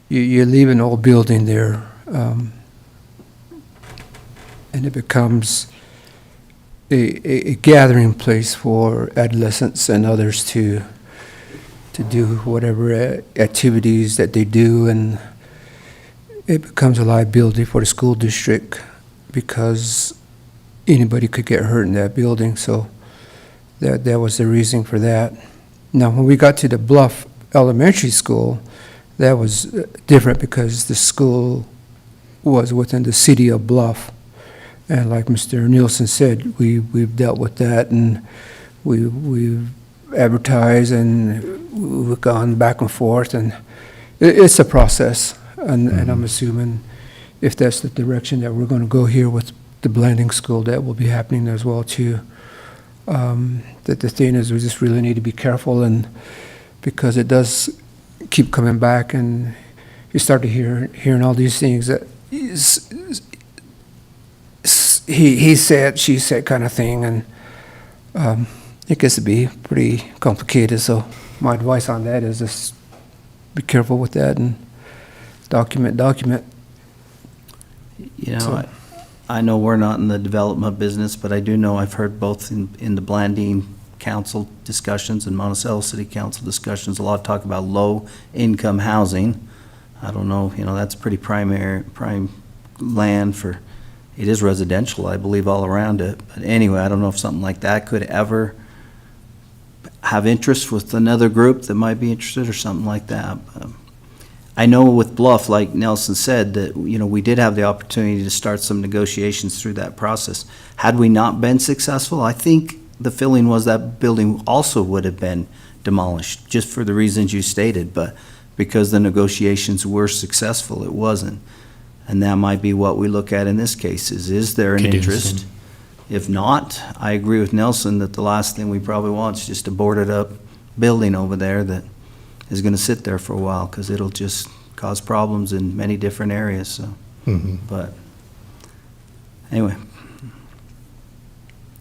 you leave an old building there, and it becomes a gathering place for adolescents and others to do whatever activities that they do, and it becomes a liability for the school district because anybody could get hurt in that building. So that was the reason for that. Now, when we got to the Bluff Elementary School, that was different because the school was within the city of Bluff. And like Mr. Nielsen said, we've dealt with that, and we've advertised, and we've gone back and forth, and it's a process. And I'm assuming if that's the direction that we're going to go here with the blending school, that will be happening as well too. That the thing is, we just really need to be careful, and because it does keep coming back, and you start to hearing all these things that he said, she said kind of thing, and it gets to be pretty complicated. So my advice on that is just be careful with that and document. I know we're not in the development business, but I do know I've heard both in the Blanding Council discussions and Monticello City Council discussions, a lot of talk about low-income housing. I don't know, that's pretty prime land for, it is residential, I believe, all around it. But anyway, I don't know if something like that could ever have interest with another group that might be interested or something like that. I know with Bluff, like Nelson said, that, we did have the opportunity to start some negotiations through that process. Had we not been successful, I think the feeling was that building also would have been demolished, just for the reasons you stated, but because the negotiations were successful, it wasn't. And that might be what we look at in this case, is there an interest? If not, I agree with Nelson that the last thing we probably want is just a boarded up building over there that is going to sit there for a while, because it'll just cause problems in many different areas, so. But anyway.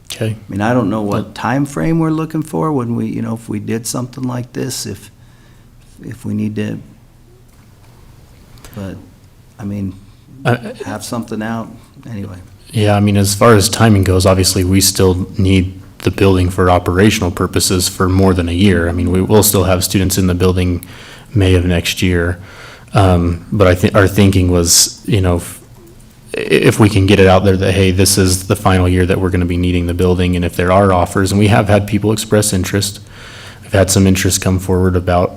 Okay. I mean, I don't know what time frame we're looking for when we, if we did something like this, if we need to, but I mean, have something out, anyway. Yeah, I mean, as far as timing goes, obviously, we still need the building for operational purposes for more than a year. I mean, we will still have students in the building May of next year. But I think our thinking was, you know, if we can get it out there that, hey, this is the final year that we're going to be needing the building, and if there are offers, and we have had people express interest, we've had some interest come forward about,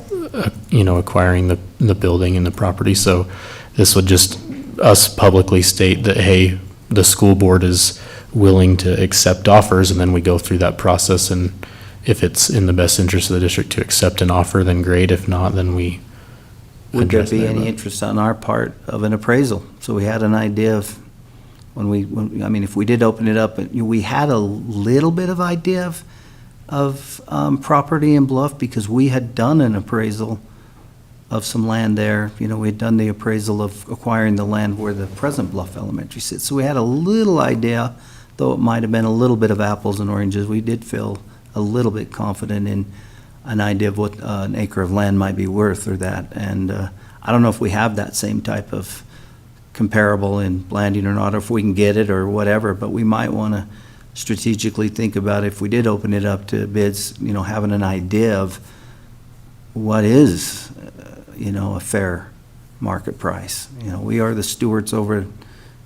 you know, acquiring the building and the property. So this would just us publicly state that, hey, the school board is willing to accept offers, and then we go through that process, and if it's in the best interest of the district to accept an offer, then great. If not, then we Would there address be that. any interest on our part of an appraisal? So we had an idea of, I mean, if we did open it up, we had a little bit of idea of property in Bluff, because we had done an appraisal of some land there. You know, we had done the appraisal of acquiring the land where the present Bluff Elementary sits. So we had a little idea, though it might have been a little bit of apples and oranges. We did feel a little bit confident in an idea of what an acre of land might be worth or that. And I don't know if we have that same type of comparable in Blanding or not, or if we can get it or whatever, but we might want to strategically think about, if we did open it up to bids, you know, having an idea of what is, you know, a fair market price. You know, we are the stewards over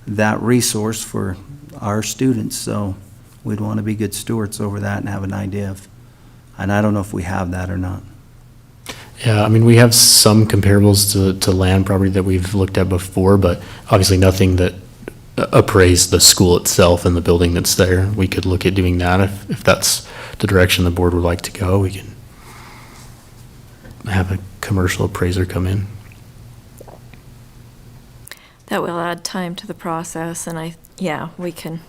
that resource for our students, so we'd want to be good stewards over that and have an idea of, and I don't know if we have that or not. Yeah, I mean, we have some comparables to land property that we've looked at before, but obviously nothing that appraised the school itself and the building that's there. We could look at doing that if that's the direction the board would like to go. We can have a commercial appraiser come in. That will add time to the process, and we can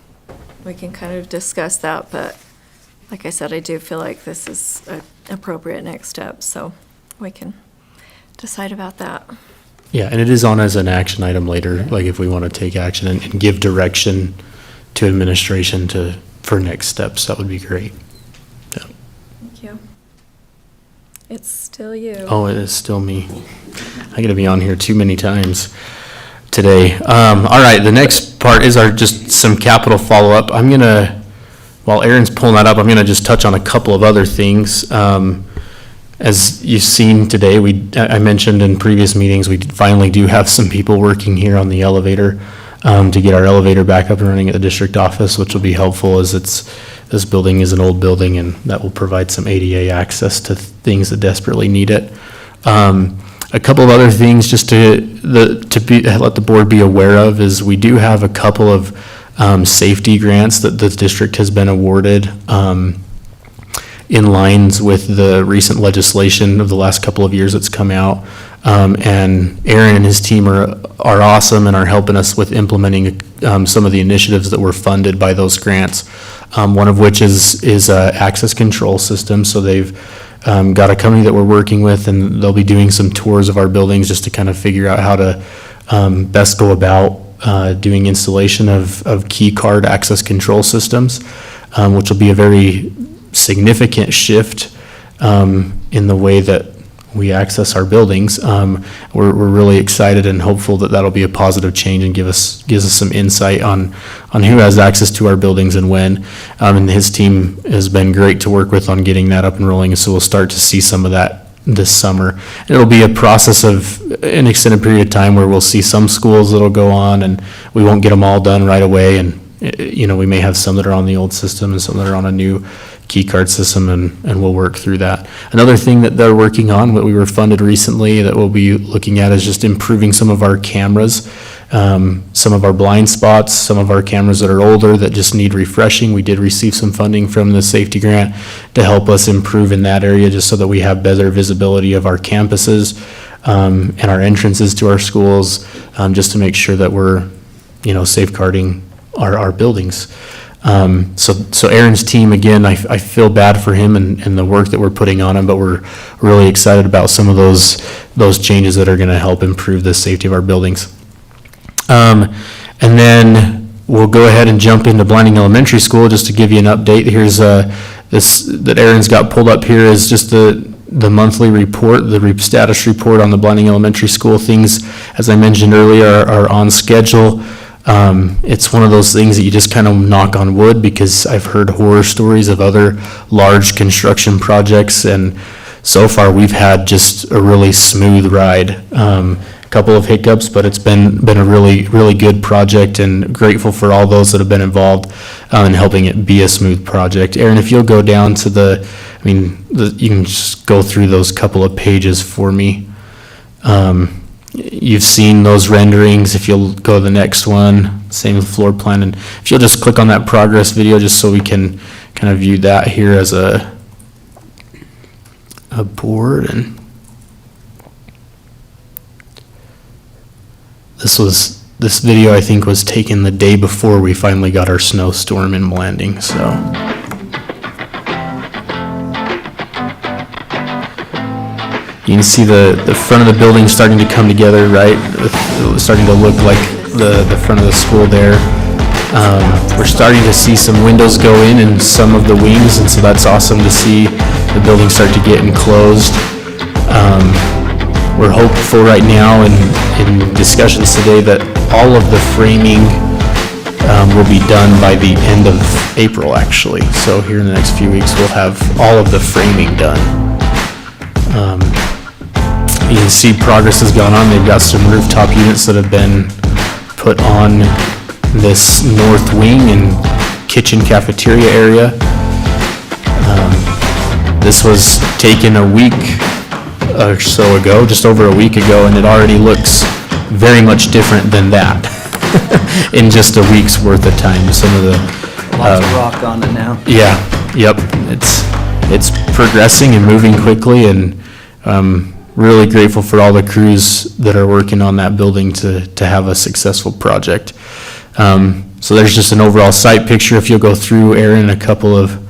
kind of discuss that, but like I said, I do feel like this is an appropriate next step, so we can decide about that. Yeah, and it is on as an action item later, like if we want to take action and give direction to administration for next steps, that would be great. Yeah. Thank you. It's still you. Oh, it is still me. I gotta be on here too many times today. All right, the next part is just some capital follow-up. While Aaron's pulling that up, I'm gonna just touch on a couple of other things. As you've seen today, I mentioned in previous meetings, we finally do have some people working here on the elevator to get our elevator back up and running at the district office, which will be helpful, as this building is an old building, and that will provide some ADA access to things that desperately need it. A couple of other things just let the board be aware of is we do have a couple of safety grants that the district has been awarded in lines with the recent legislation of the last couple of years that's come out. And Aaron and his team are awesome and are helping us with implementing some of the initiatives that were funded by those grants. One of which is access control system. So they've got a company that we're working with, and they'll be doing some tours of our buildings just to kind of figure out how to best go about doing installation of key card access control systems, which will be a very significant shift in the way that we access our buildings. We're really excited and hopeful that that'll be a positive change and gives us some insight on who has access to our buildings and when. And his team has been great to work with on getting that up and rolling, so we'll start to see some of that this summer. It'll be a process of an extended period of time where we'll see some schools that'll go on, and we won't get them all done right away. And you know, we may have some that are on the old system and some that are on a new key card system, and we'll work through that. Another thing that they're working on, what we were funded recently that we'll be looking at, is just improving some of our cameras, some of our blind spots, some of our cameras that are older that just need refreshing. We did receive some funding from the safety grant to help us improve in that area, just so that we have better visibility of our campuses and our entrances to our schools, just to make sure that we're, you know, safeguarding our buildings. So Aaron's team, again, I feel bad for him and the work that we're putting on him, but we're really excited about some of those changes that are going to help improve the safety of our buildings. And then we'll go ahead and jump into Blanding Elementary School just to give you an update. Here's this that Aaron's got pulled up here is just the the monthly report, the status report on the Blanding Elementary School. Things, as I mentioned earlier, are on schedule. It's one of those things that you just kind of knock on wood, because I've heard horror stories of other large construction projects, and so far we've had just a really smooth ride. Couple of hiccups, but it's been a really good project, and grateful for all those that have been involved in helping it be a smooth project. Aaron, if you'll go down to you can just go through those couple of pages for me. You've seen those renderings. If you'll go to the next one, same floor plan, and if you'll just click on that progress video, just so we can kind of view that here as a board. And this video, I think, was taken the day before we finally got our snowstorm in Blanding, so. You can see the front of the building starting to come together, right? It's starting to look like the front of the school there. We're starting to see some windows go in some of the wings, and so that's awesome to see the building start to get enclosed. We're hopeful right now in discussions today that all of the framing will be done by the end of April, actually. So here in the next few weeks, we'll have all of the framing done. You can see progress has gone on. They've got some rooftop units that have been put on this north wing and kitchen cafeteria area. This was taken a week or so ago, just over a week ago, and it already looks very much different than that in just a week's worth of time. Some of the Lots of rock on it now. yeah, yep, it's progressing and moving quickly, and really grateful for all the crews that are working on that building to have a successful project. So there's just an overall site picture. If you'll go through, Aaron, a couple of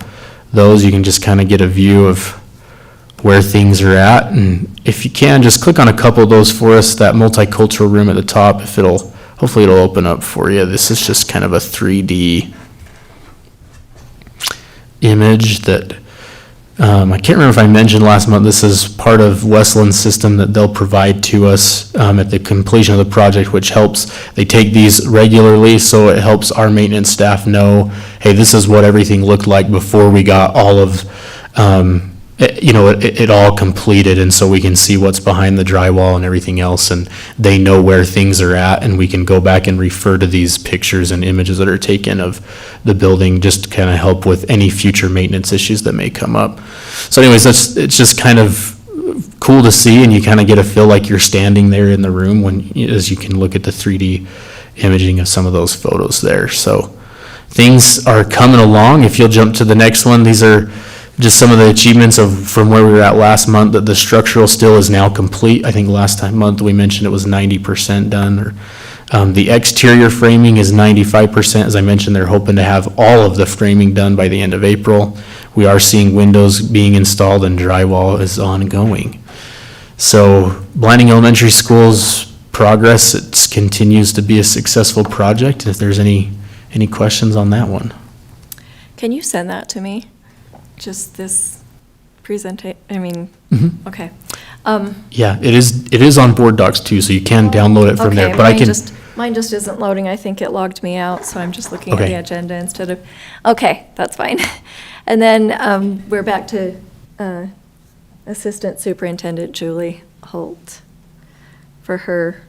those, you can just kind of get a view of where things are at. And if you can, just click on a couple of those for us. That multicultural room at the top, hopefully it'll open up for you. This is just kind of a 3D image that, I can't remember if I mentioned last month, this is part of Westland's system that they'll provide to us at the completion of the project, which helps, they take these regularly, so it helps our maintenance staff know, hey, this is what everything looked like before we got all of, it all completed, and so we can see what's behind the drywall and everything else, and they know where things are at, and we can go back and refer to these pictures and images that are taken of the building, just to kind of help with any future maintenance issues that may come up. So anyways, it's just kind of cool to see, and you kind of get a feel like you're standing there in the room as you can look at the 3D imaging of some of those photos there. So things are coming along. If you'll jump to the next one, these are just some of the achievements from where we were at last month, that the structural still is now complete. I think last month we mentioned it was 90% done. The exterior framing is 95%. As I mentioned, they're hoping to have all of the framing done by the end of April. We are seeing windows being installed and drywall is ongoing. So Blanding Elementary School's progress, it continues to be a successful project. If there's any questions on that one. Can you send that to me? Just this presentation, okay. Yeah, it is on Board Docs too, so you can download it from there, Okay, but mine just isn't loading. I think it logged me out, so I'm just looking at Okay. the agenda instead of, okay, that's fine. And then we're back to Assistant Superintendent Julie Holt for her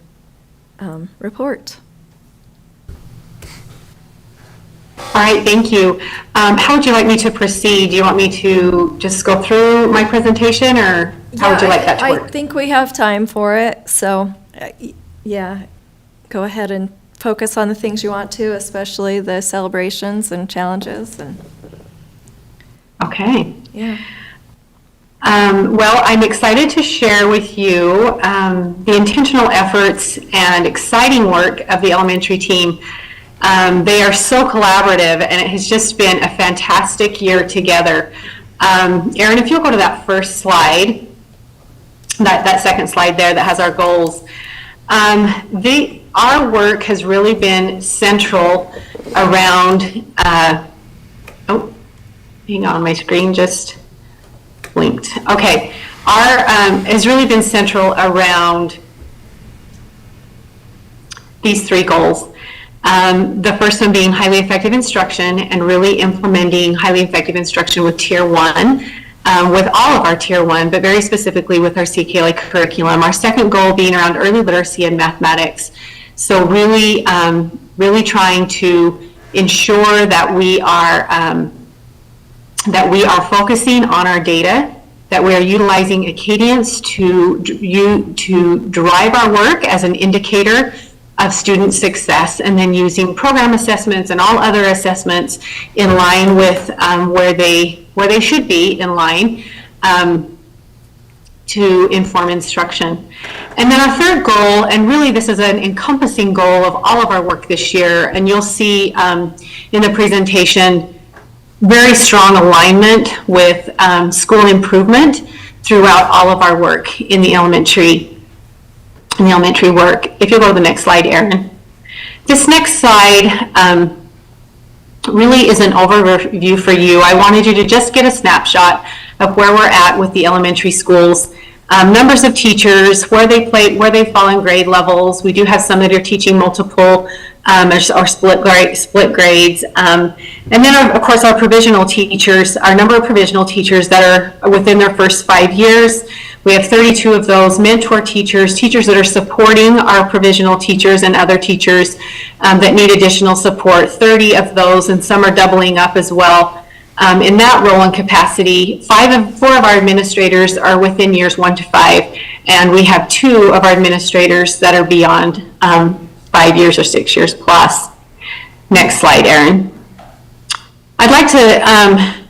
report. All right, thank you. How would you like me to proceed? Do you want me to just go through my presentation, or how would you like that to I work? think we have time for it, so, yeah, go ahead and focus on the things you want to, especially the celebrations and challenges, and, Okay. yeah. Well, I'm excited to share with you the intentional efforts and exciting work of the elementary team. They are so collaborative, and it has just been a fantastic year together. Erin, if you'll go to that first slide, that second slide there that has our goals. Our work has really been central around, hang on, my screen just blinked. Okay. has really been central around these three goals. The first one being highly effective instruction and really implementing highly effective instruction with Tier 1, with all of our Tier 1, but very specifically with our CKLA curriculum. Our second goal being around early literacy and mathematics. So really, really trying to ensure that we are focusing on our data, that we are utilizing Acadience to drive our work as an indicator of student success, and then using program assessments and all other assessments in line with where they should be in line to inform instruction. And then our third goal, and really this is an encompassing goal of all of our work this year, and you'll see in the presentation very strong alignment with school improvement throughout all of our work in the elementary work. If you'll go to the next slide, Erin. This next slide really is an overview for you. I wanted you to just get a snapshot of where we're at with the elementary schools. Numbers of teachers, where they fall in grade levels. We do have some that are teaching multiple or split grades. And then, of course, our provisional teachers, our number of provisional teachers that are within their first 5 years. We have 32 of those mentor teachers, teachers that are supporting our provisional teachers and other teachers that need additional support. 30 of those, and some are doubling up as well. In that role and capacity, 4 of our administrators are within years 1 to 5, and we have 2 of our administrators that are beyond 5 years or 6 years plus. Next slide, Erin. I'd like to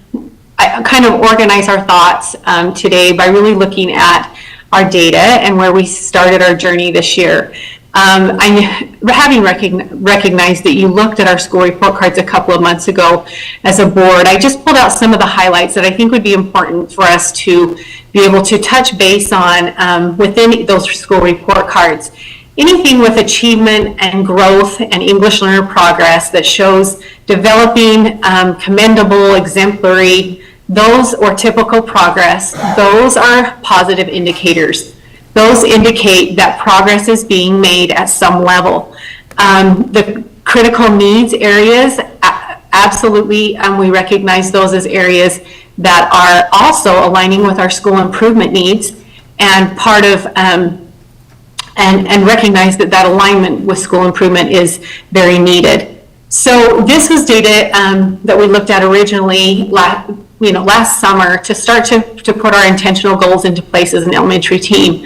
kind of organize our thoughts today by really looking at our data and where we started our journey this year. Having recognized that you looked at our school report cards a couple of months ago as a board, I just pulled out some of the highlights that I think would be important for us to be able to touch base on within those school report cards. Anything with achievement and growth and English learner progress that shows developing commendable, exemplary, those or typical progress, those are positive indicators. Those indicate that progress is being made at some level. The critical needs areas, absolutely, we recognize those as areas that are also aligning with our school improvement needs, and part of and recognize that alignment with school improvement is very needed. So this was data that we looked at originally last summer to start to put our intentional goals into place as an elementary team.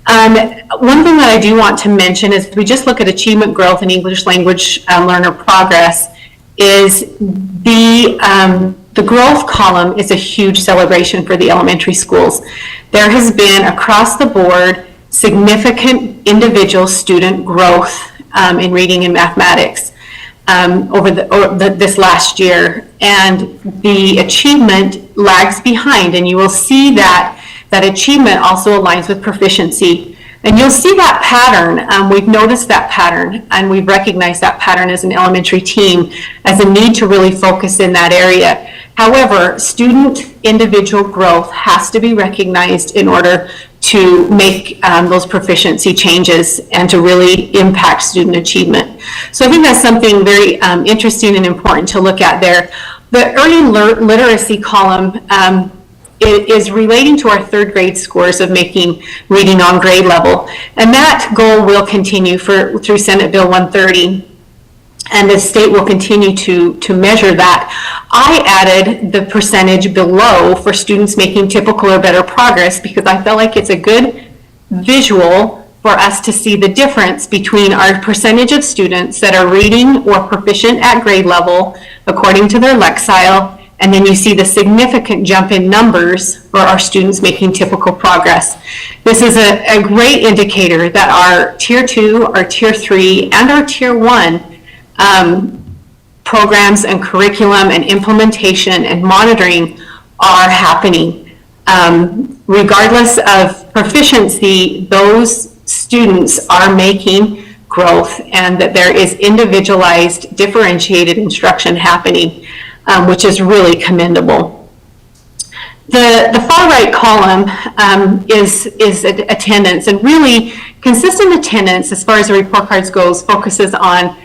One thing that I do want to mention is if we just look at achievement, growth, and English language learner progress, is the growth column is a huge celebration for the elementary schools. There has been across the board significant individual student growth in reading and mathematics over this last year, and the achievement lags behind, and you will see that achievement also aligns with proficiency, and you'll see that pattern. We've noticed that pattern, and we've recognized that pattern as an elementary team as a need to really focus in that area. However, student individual growth has to be recognized in order to make those proficiency changes and to really impact student achievement. So I think that's something very interesting and important to look at there. The early literacy column is relating to our 3rd grade scores of making reading on grade level. And that goal will continue through Senate Bill 130. And the state will continue to measure that. I added the percentage below for students making typical or better progress because I felt like it's a good visual for us to see the difference between our percentage of students that are reading or proficient at grade level according to their Lexile, and then you see the significant jump in numbers for our students making typical progress. This is a great indicator that our Tier 2, our Tier 3, and our Tier 1 programs and curriculum and implementation and monitoring are happening. Regardless of proficiency, those students are making growth, and that there is individualized, differentiated instruction happening, which is really commendable. The far right column is attendance, and really consistent attendance as far as the report cards goes focuses on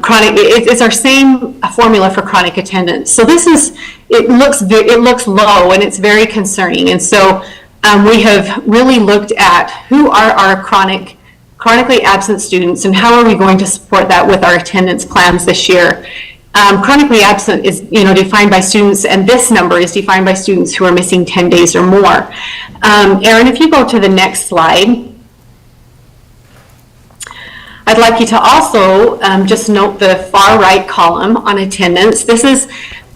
chronic. It's our same formula for chronic attendance. So it looks low and it's very concerning. And so we have really looked at who are our chronically absent students and how are we going to support that with our attendance plans this year. Chronically absent is defined by students, and this number is defined by students who are missing 10 days or more. Erin, if you go to the next slide, I'd like you to also just note the far right column on attendance. This is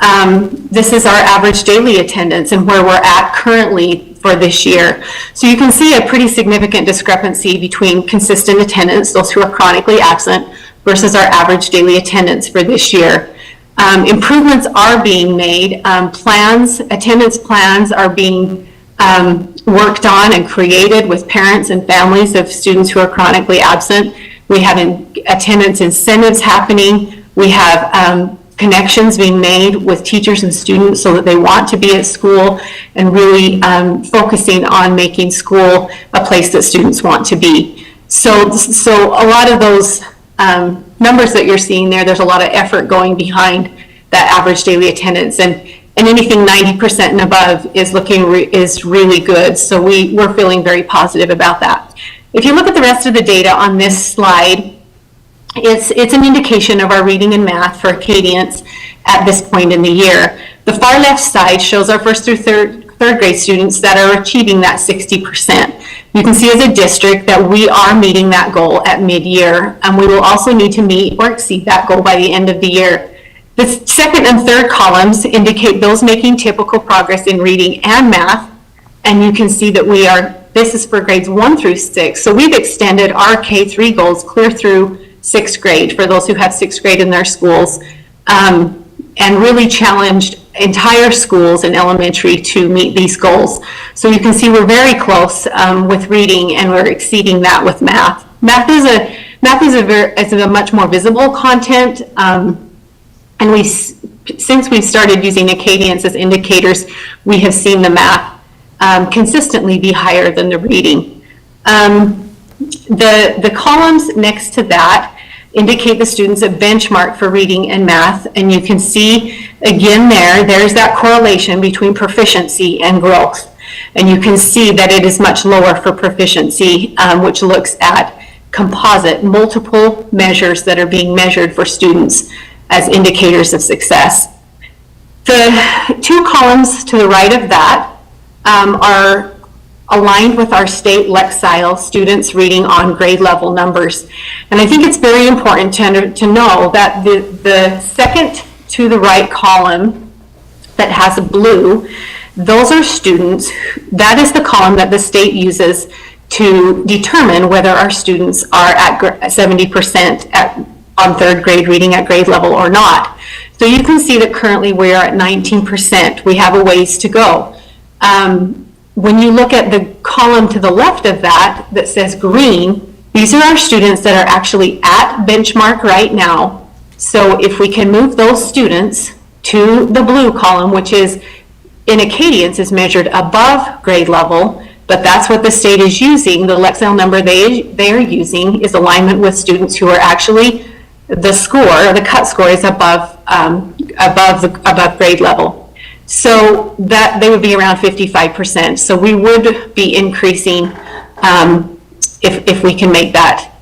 our average daily attendance and where we're at currently for this year. So you can see a pretty significant discrepancy between consistent attendance, those who are chronically absent, versus our average daily attendance for this year. Improvements are being made. Attendance plans are being worked on and created with parents and families of students who are chronically absent. We have attendance incentives happening. We have connections being made with teachers and students so that they want to be at school, and really focusing on making school a place that students want to be. So a lot of those numbers that you're seeing there's a lot of effort going behind that average daily attendance, and anything 90% and above is really good. So we're feeling very positive about that. If you look at the rest of the data on this slide, it's an indication of our reading and math for Acadians at this point in the year. The far left side shows our first through third grade students that are achieving that 60%. You can see as a district that we are meeting that goal at mid-year, and we will also need to meet or exceed that goal by the end of the year. The second and third columns indicate those making typical progress in reading and math, and you can see that this is for grades 1 through 6. So we've extended our K3 goals clear through 6th grade for those who have 6th grade in their schools, and really challenged entire schools in elementary to meet these goals. So you can see we're very close with reading, and we're exceeding that with math. Math is a much more visible content, and since we've started using Acadians as indicators, we have seen the math consistently be higher than the reading. The columns next to that indicate the students a benchmark for reading and math, and you can see again there's that correlation between proficiency and growth, and you can see that it is much lower for proficiency, which looks at composite, multiple measures that are being measured for students as indicators of success. The two columns to the right of that are aligned with our state Lexile students reading on grade level numbers. And I think it's very important to know that the second to the right column that has a blue, those are students, that is the column that the state uses to determine whether our students are at 70% on third grade reading at grade level or not. So you can see that currently we are at 19%. We have a ways to go. When you look at the column to the left of that says green, these are our students that are actually at benchmark right now. So if we can move those students to the blue column, which is in Acadians is measured above grade level, but that's what the state is using. The Lexile number they are using is alignment with students who are actually, the cut score is above grade level. So that they would be around 55%. So we would be increasing if we can make that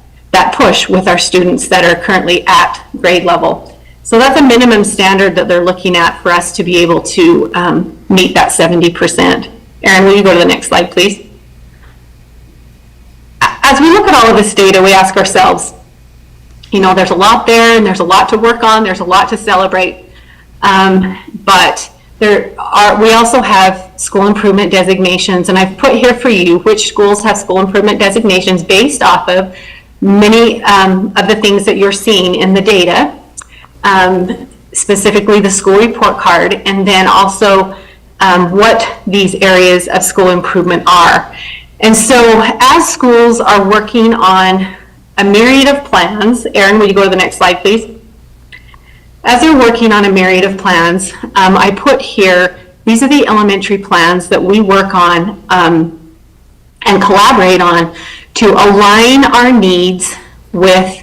push with our students that are currently at grade level. So that's a minimum standard that they're looking at for us to be able to meet that 70%. Erin, will you go to the next slide, please? As we look at all of this data, we ask ourselves, there's a lot there, and there's a lot to work on, there's a lot to celebrate, but we also have school improvement designations, and I've put here for you which schools have school improvement designations based off of many of the things that you're seeing in the data, specifically the school report card, and then also what these areas of school improvement are. And so as schools are working on a myriad of plans, Erin, will you go to the next slide, please? As they're working on a myriad of plans, I put here These are the elementary plans that we work on and collaborate on to align our needs with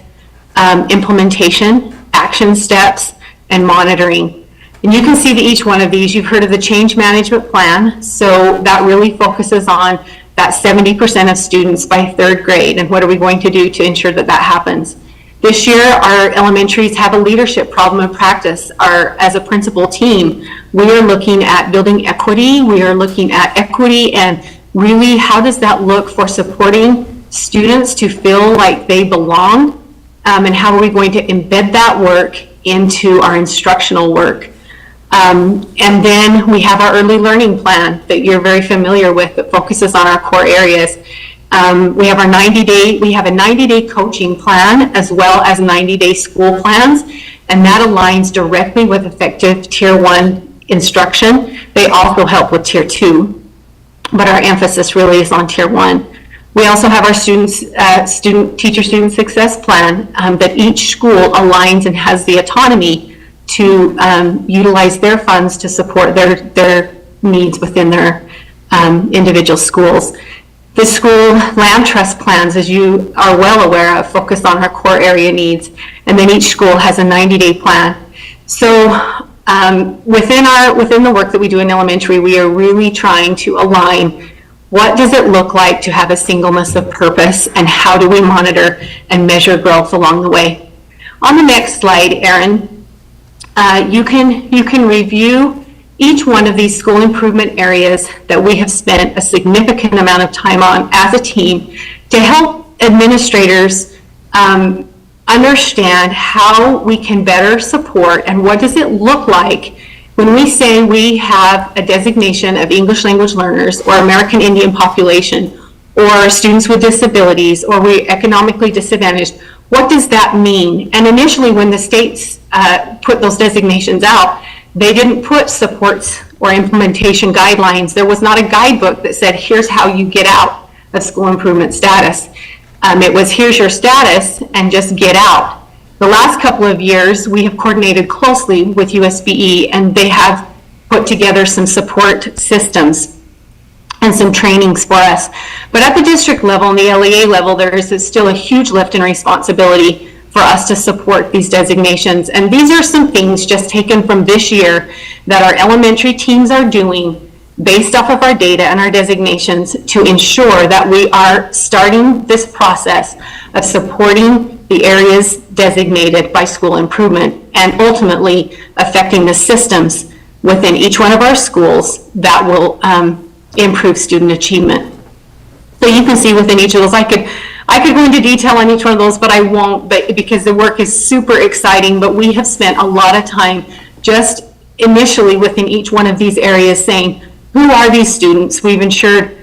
implementation, action steps, and monitoring. And you can see that each one of these, you've heard of the change management plan, so that really focuses on that 70% of students by third grade, and what are we going to do to ensure that that happens. This year, our elementaries have a leadership problem in practice. As a principal team, we are looking at building equity, we are looking at equity, and really how does that look for supporting students to feel like they belong, and how are we going to embed that work into our instructional work. And then we have our early learning plan that you're very familiar with that focuses on our core areas. We have a 90-day coaching plan as well as 90-day school plans, and that aligns directly with effective Tier 1 instruction. They also help with Tier 2, but our emphasis really is on Tier 1. We also have our teacher-student success plan that each school aligns and has the autonomy to utilize their funds to support their needs within their individual schools. The school land trust plans, as you are well aware of, focus on our core area needs, and then each school has a 90-day plan. So within the work that we do in elementary, we are really trying to align what does it look like to have a singleness of purpose, and how do we monitor and measure growth along the way. On the next slide, Erin, you can review each one of these school improvement areas that we have spent a significant amount of time on as a team to help administrators understand how we can better support, and what does it look like when we say we have a designation of English language learners or American Indian population or students with disabilities or we're economically disadvantaged. What does that mean? And initially when the states put those designations out, they didn't put supports or implementation guidelines. There was not a guidebook that said, here's how you get out of school improvement status. It was, here's your status and just get out. The last couple of years, we have coordinated closely with USBE, and they have put together some support systems and some trainings for us. But at the district level and the LEA level, there is still a huge lift in responsibility for us to support these designations. And these are some things just taken from this year that our elementary teams are doing based off of our data and our designations to ensure that we are starting this process of supporting the areas designated by school improvement and ultimately affecting the systems within each one of our schools that will improve student achievement. So you can see within each of those, I could go into detail on each one of those, but I won't, because the work is super exciting. But we have spent a lot of time just initially within each one of these areas saying, who are these students? We've ensured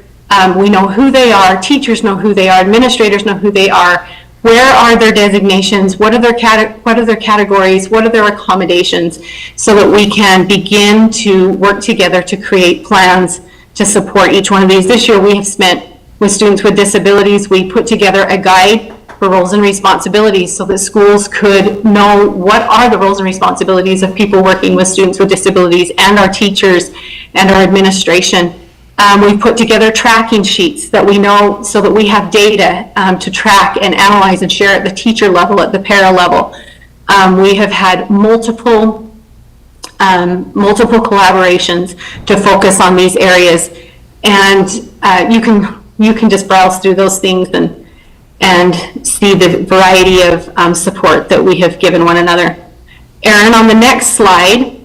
we know who they are, teachers know who they are, administrators know who they are, where are their designations, what are their categories, what are their accommodations, so that we can begin to work together to create plans to support each one of these. This year we have spent with students with disabilities, we put together a guide for roles and responsibilities so that schools could know what are the roles and responsibilities of people working with students with disabilities, and our teachers and our administration. We've put together tracking sheets that we know, so that we have data to track and analyze and share at the teacher level, at the para level. We have had multiple collaborations to focus on these areas, and you can just browse through those things and see the variety of support that we have given one another. Erin, on the next slide,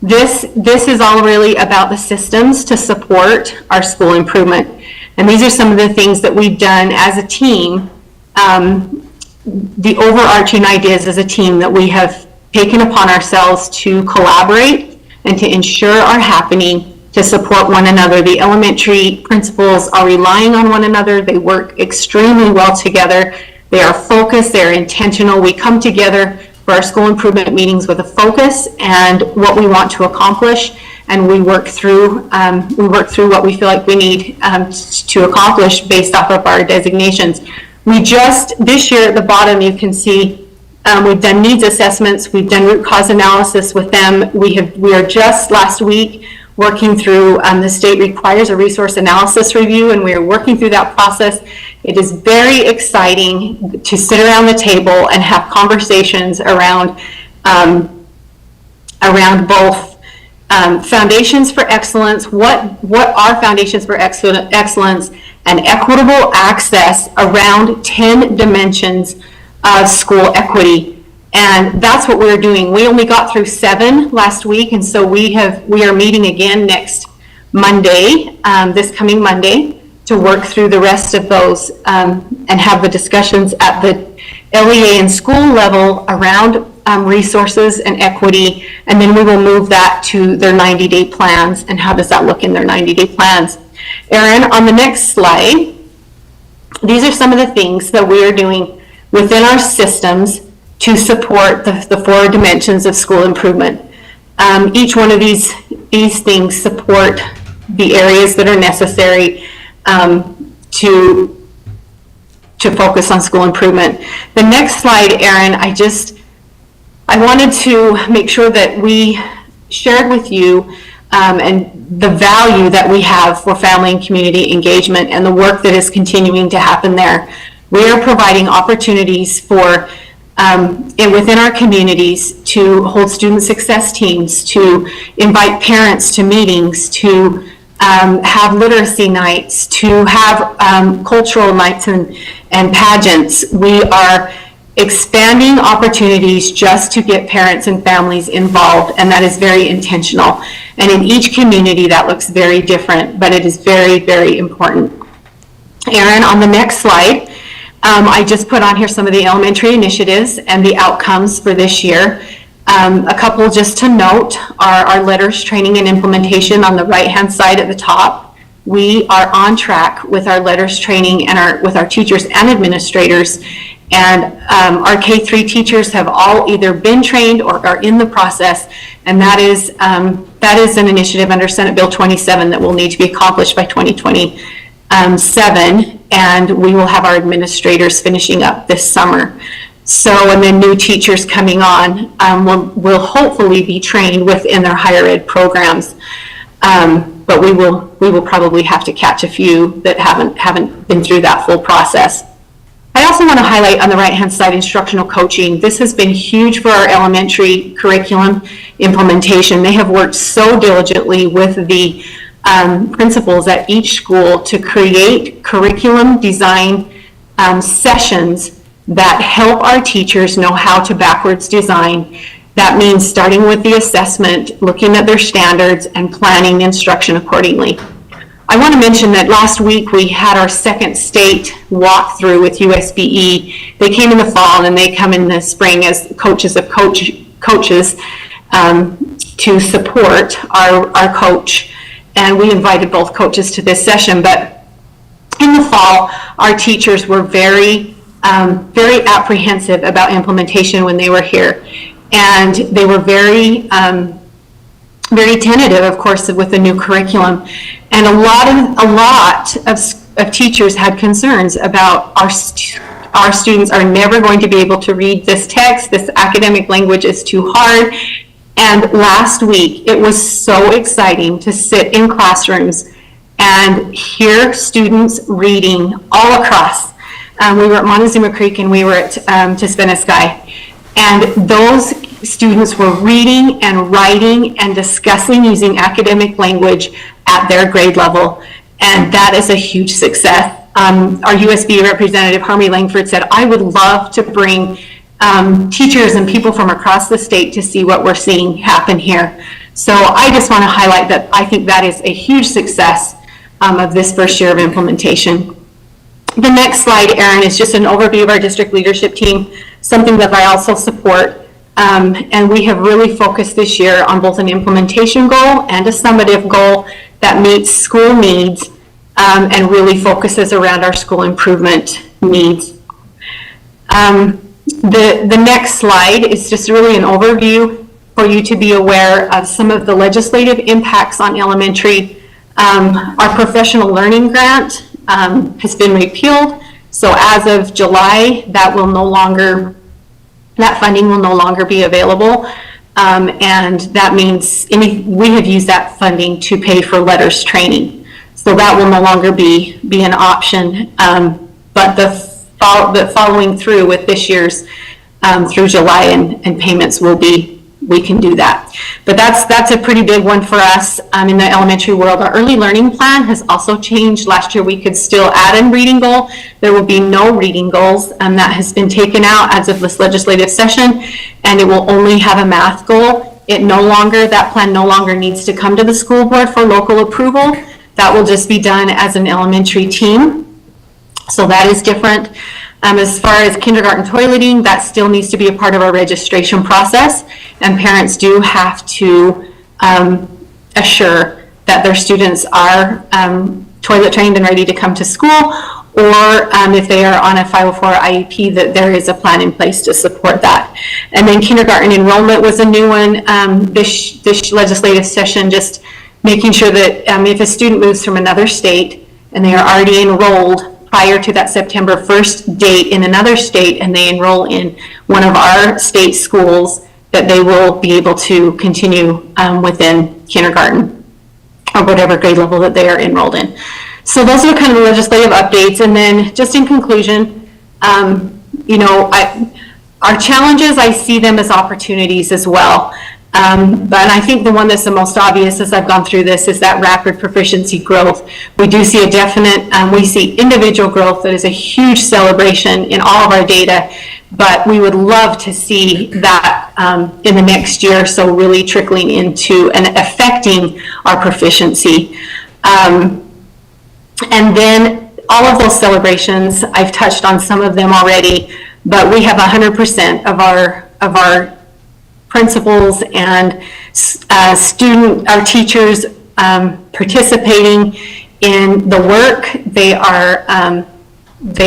this is all really about the systems to support our school improvement. And these are some of the things that we've done as a team, the overarching ideas as a team that we have taken upon ourselves to collaborate and to ensure are happening to support one another. The elementary principals are relying on one another. They work extremely well together. They are focused, they're intentional. We come together for our school improvement meetings with a focus and what we want to accomplish, and we work through what we feel like we need to accomplish based off of our designations. We just, this year at the bottom, you can see We've done needs assessments. We've done root cause analysis with them. We are just last week working through, the state requires a resource analysis review, and we are working through that process. It is very exciting to sit around the table and have conversations around both foundations for excellence, what are foundations for excellence, and equitable access around 10 dimensions of school equity. And that's what we're doing. We only got through 7 last week, and so we are meeting again next Monday, this coming Monday, to work through the rest of those and have the discussions at the LEA and school level around resources and equity, and then we will move that to their 90-day plans, and how does that look in their 90-day plans. Erin, on the next slide, these are some of the things that we are doing within our systems to support the 4 dimensions of school improvement. Each one of these things support the areas that are necessary to focus on school improvement. The next slide, Erin, I wanted to make sure that we shared with you and the value that we have for family and community engagement and the work that is continuing to happen there. We are providing opportunities for within our communities to hold student success teams, to invite parents to meetings, to have literacy nights, to have cultural nights and pageants. We are expanding opportunities just to get parents and families involved, and that is very intentional. And in each community that looks very different, but it is very, very important. Erin, on the next slide, I just put on here some of the elementary initiatives and the outcomes for this year. A couple just to note are our letters training and implementation on the right-hand side at the top. We are on track with our letters training and with our teachers and administrators. And our K-3 teachers have all either been trained or are in the process, and that is an initiative under Senate Bill 27 that will need to be accomplished by 2027, and we will have our administrators finishing up this summer. So, and then new teachers coming on will hopefully be trained within their higher ed programs, but we will probably have to catch a few that haven't been through that full process. I also want to highlight on the right-hand side instructional coaching. This has been huge for our elementary curriculum implementation. They have worked so diligently with the principals at each school to create curriculum design sessions that help our teachers know how to backwards design. That means starting with the assessment, looking at their standards, and planning instruction accordingly. I want to mention that last week we had our second state walkthrough with USBE. They came in the fall and they come in the spring as coaches to support our coach. And we invited both coaches to this session. But in the fall, our teachers were very apprehensive about implementation when they were here. And they were very tentative, of course, with the new curriculum. And a lot of teachers had concerns about our students are never going to be able to read this text. This academic language is too hard. And last week, it was so exciting to sit in classrooms and hear students reading all across. We were at Montezuma Creek and we were at Tispenesky. And those students were reading and writing and discussing using academic language at their grade level, and that is a huge success. Our USB representative, Harmony Langford, said, I would love to bring teachers and people from across the state to see what we're seeing happen here. So I just want to highlight that I think that is a huge success of this first year of implementation. The next slide, Erin, is just an overview of our district leadership team, something that I also support. And we have really focused this year on both an implementation goal and a summative goal that meets school needs and really focuses around our school improvement needs. The next slide is just really an overview for you to be aware of some of the legislative impacts on elementary. Our professional learning grant has been repealed. So as of July, that will no longer that funding will no longer be available. And that means we have used that funding to pay for letters training. So that will no longer be an option. But the following through with this year's through July and payments will be, we can do that. But that's a pretty big one for us in the elementary world. Our early learning plan has also changed. Last year we could still add in reading goal. There will be no reading goals, that has been taken out as of this legislative session, and it will only have a math goal. That plan no longer needs to come to the school board for local approval. That will just be done as an elementary team. So that is different. As far as kindergarten toileting, that still needs to be a part of our registration process, and parents do have to assure that their students are toilet trained and ready to come to school, or if they are on a 504 IEP, that there is a plan in place to support that. And then kindergarten enrollment was a new one this legislative session, just making sure that if a student moves from another state and they are already enrolled prior to that September 1st date in another state, and they enroll in one of our state schools, that they will be able to continue within kindergarten or whatever grade level that they are enrolled in. So those are kind of the legislative updates. And then just in conclusion, our challenges, I see them as opportunities as well. But I think the one that's the most obvious as I've gone through this is that rapid proficiency growth. We do see a definite, we see individual growth that is a huge celebration in all of our data, but we would love to see that in the next year, so really trickling into and affecting our proficiency. And then all of those celebrations, I've touched on some of them already, but we have 100% of our principals and our teachers participating in the work. They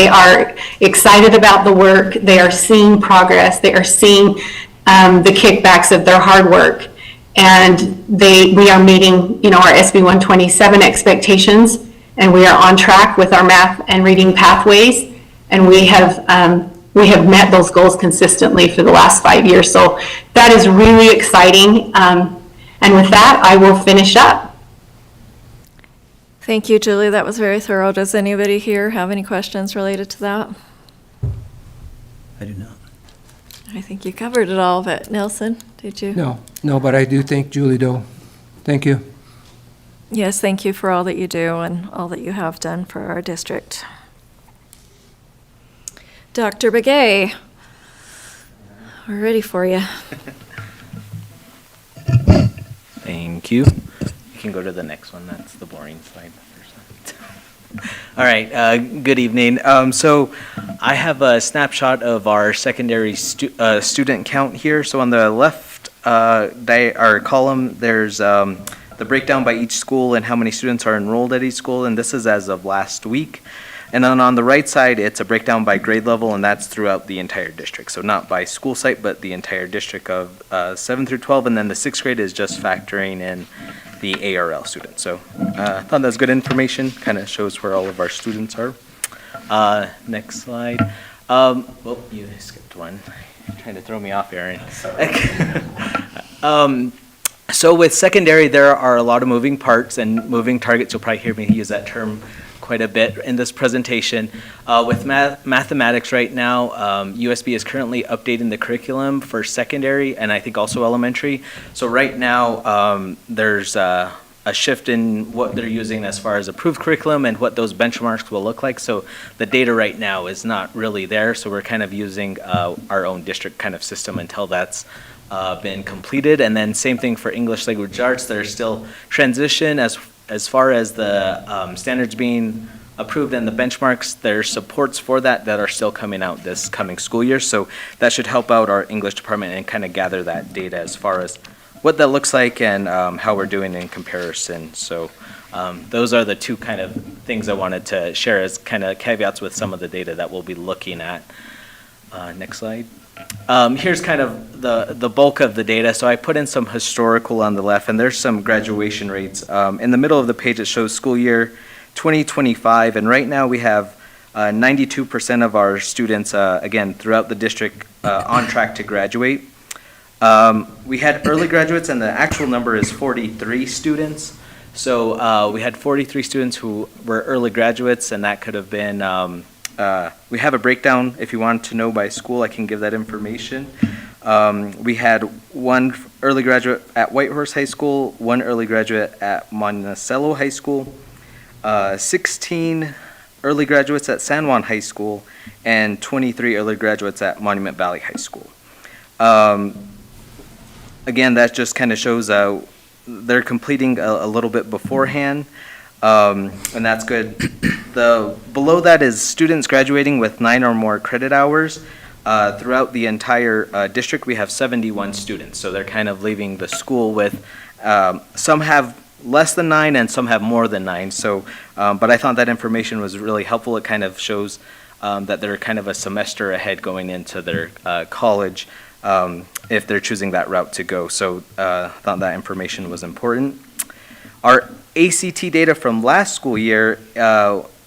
are excited about the work. They are seeing progress. They are seeing the kickbacks of their hard work, and we are meeting, our SB 127 expectations, and we are on track with our math and reading pathways, and we have met those goals consistently for the last 5 years. So that is really exciting. And with that, I will finish up. Thank you, Julie. That was very thorough. Does anybody here have any questions related to that? I do not. I think you covered it all, but Nelson, did you? No, but I do thank Julie, though. Thank you. Yes, thank you for all that you do and all that you have done for our district. Dr. Begay, we're ready for you. Thank you. You can go to the next one. That's the boring slide. All right, good evening. So I have a snapshot of our secondary student count here. So on the left our column, there's the breakdown by each school and how many students are enrolled at each school, and this is as of last week. And then on the right side, it's a breakdown by grade level, and that's throughout the entire district. So not by school site, but the entire district of 7 through 12, and then the 6th grade is just factoring in the ARL students. So I thought that was good information, kind of shows where all of our students are. Next slide. Well, you skipped one. You're trying to throw me off, Aaron. So with secondary, there are a lot of moving parts and moving targets. You'll probably hear me use that term quite a bit in this presentation. With mathematics right now, USB is currently updating the curriculum for secondary and I think also elementary. So right now, there's a shift in what they're using as far as approved curriculum and what those benchmarks will look like. So the data right now is not really there. So we're kind of using our own district kind of system until that's been completed. And then same thing for English language arts. There's still transition as far as the standards being approved and the benchmarks. There's supports for that are still coming out this coming school year. So that should help out our English department and kind of gather that data as far as what that looks like and how we're doing in comparison. So those are the two kind of things I wanted to share as kind of caveats with some of the data that we'll be looking at. Next slide. Here's kind of the bulk of the data. So I put in some historical on the left, and there's some graduation rates. In the middle of the page, it shows school year 2025, and right now we have 92% of our students, again, throughout the district, on track to graduate. We had early graduates, and the actual number is 43 students. So we had 43 students who were early graduates, and that could have been, we have a breakdown if you want to know by school. I can give that information. We had one early graduate at Whitehorse High School, one early graduate at Monticello High School, 16 early graduates at San Juan High School, and 23 early graduates at Monument Valley High School. Again, that just kind of shows they're completing a little bit beforehand, and that's good. Below that is students graduating with 9 or more credit hours. Throughout the entire district, we have 71 students, so they're kind of leaving the school with, some have less than 9 and some have more than 9. So, but I thought that information was really helpful. It kind of shows that they're kind of a semester ahead going into their college if they're choosing that route to go. So I thought that information was important. Our ACT data from last school year,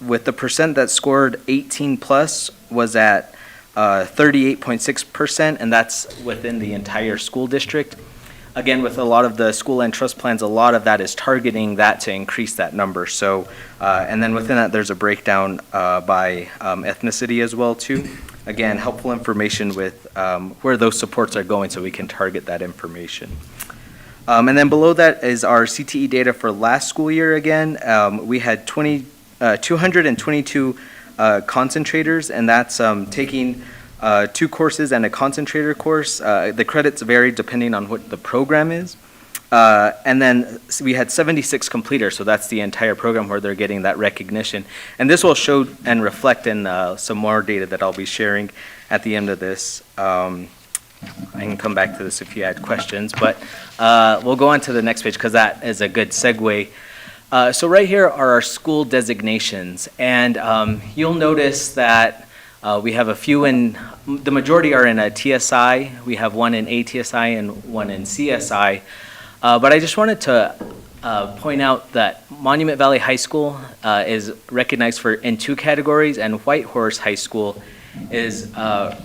with the percent that scored 18 plus, was at 38.6%, and that's within the entire school district. Again, with a lot of the school and trust plans, a lot of that is targeting that to increase that number. So, and then within that, there's a breakdown by ethnicity as well too. Again, helpful information with where those supports are going, so we can target that information. And then below that is our CTE data for last school year. Again, we had 222 concentrators, and that's taking 2 courses and a concentrator course. The credits vary depending on what the program is. And then we had 76 completers, so that's the entire program where they're getting that recognition. And this will show and reflect in some more data that I'll be sharing at the end of this. I can come back to this if you had questions, but we'll go on to the next page because that is a good segue. So right here are our school designations, and you'll notice that we have a few the majority are in a TSI. We have one in ATSI and one in CSI. But I just wanted to point out that Monument Valley High School is recognized in 2 categories, and Whitehorse High School is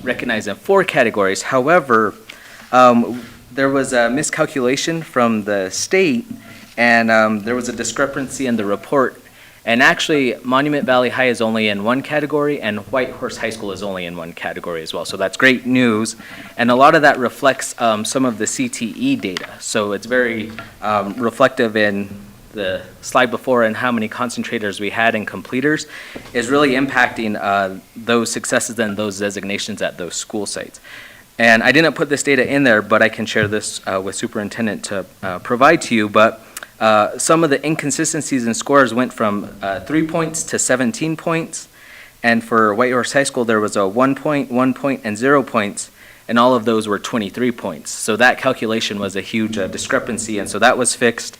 recognized in 4 categories. However, there was a miscalculation from the state, and there was a discrepancy in the report. And actually, Monument Valley High is only in 1 category, and Whitehorse High School is only in 1 category as well. So that's great news. And a lot of that reflects some of the CTE data. So it's very reflective in the slide before, and how many concentrators we had and completers is really impacting those successes and those designations at those school sites. And I didn't put this data in there, but I can share this with Superintendent to provide to you. But some of the inconsistencies in scores went from 3 points to 17 points. And for Whitehorse High School, there was a 1 point, 1 point, and 0 points. And all of those were 23 points. So that calculation was a huge discrepancy, and so that was fixed.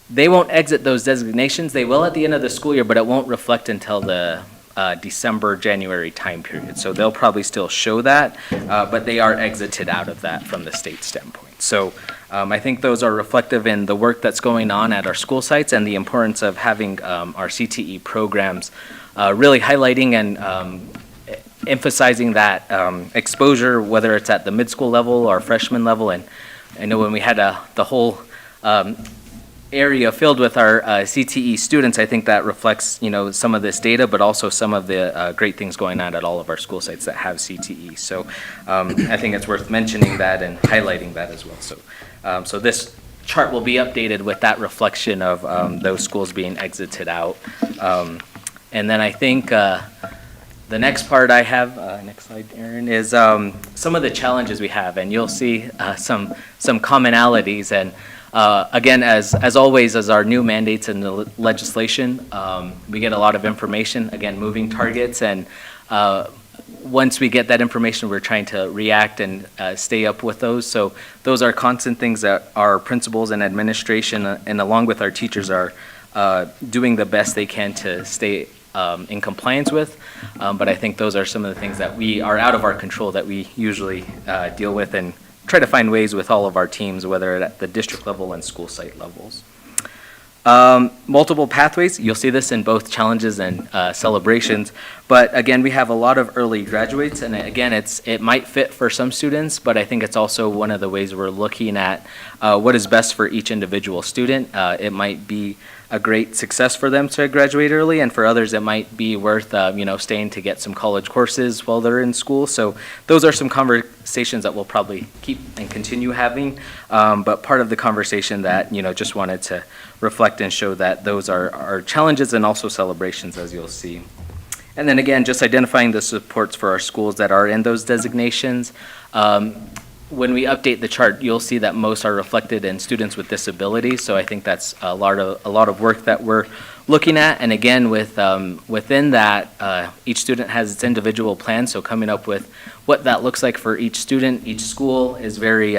They won't exit those designations. They will at the end of the school year, but it won't reflect until the December, January time period. So they'll probably still show that, but they are exited out of that from the state standpoint. So I think those are reflective in the work that's going on at our school sites and the importance of having our CTE programs really highlighting and emphasizing that exposure, whether it's at the mid-school level or freshman level. And I know when we had the whole area filled with our CTE students, I think that reflects, some of this data, but also some of the great things going on at all of our school sites that have CTE. So I think it's worth mentioning that and highlighting that as well. So this chart will be updated with that reflection of those schools being exited out. And then I think the next part I have, next slide, Aaron, is some of the challenges we have, and you'll see some commonalities. And again, as always, as our new mandates in the legislation, we get a lot of information, again, moving targets, and once we get that information, we're trying to react and stay up with those. So those are constant things that our principals and administration, and along with our teachers, are doing the best they can to stay in compliance with. But I think those are some of the things that we are out of our control that we usually deal with and try to find ways with all of our teams, whether at the district level and school site levels. Multiple pathways, you'll see this in both challenges and celebrations. But again, we have a lot of early graduates, and again, it might fit for some students, but I think it's also one of the ways we're looking at what is best for each individual student. It might be a great success for them to graduate early, and for others, it might be worth staying to get some college courses while they're in school. So those are some conversations that we'll probably keep and continue having. But part of the conversation that just wanted to reflect and show that those are our challenges and also celebrations, as you'll see. And then again, just identifying the supports for our schools that are in those designations. When we update the chart, you'll see that most are reflected in students with disabilities. So I think that's a lot of work that we're looking at. And again, within that, each student has its individual plan. So coming up with what that looks like for each student, each school is very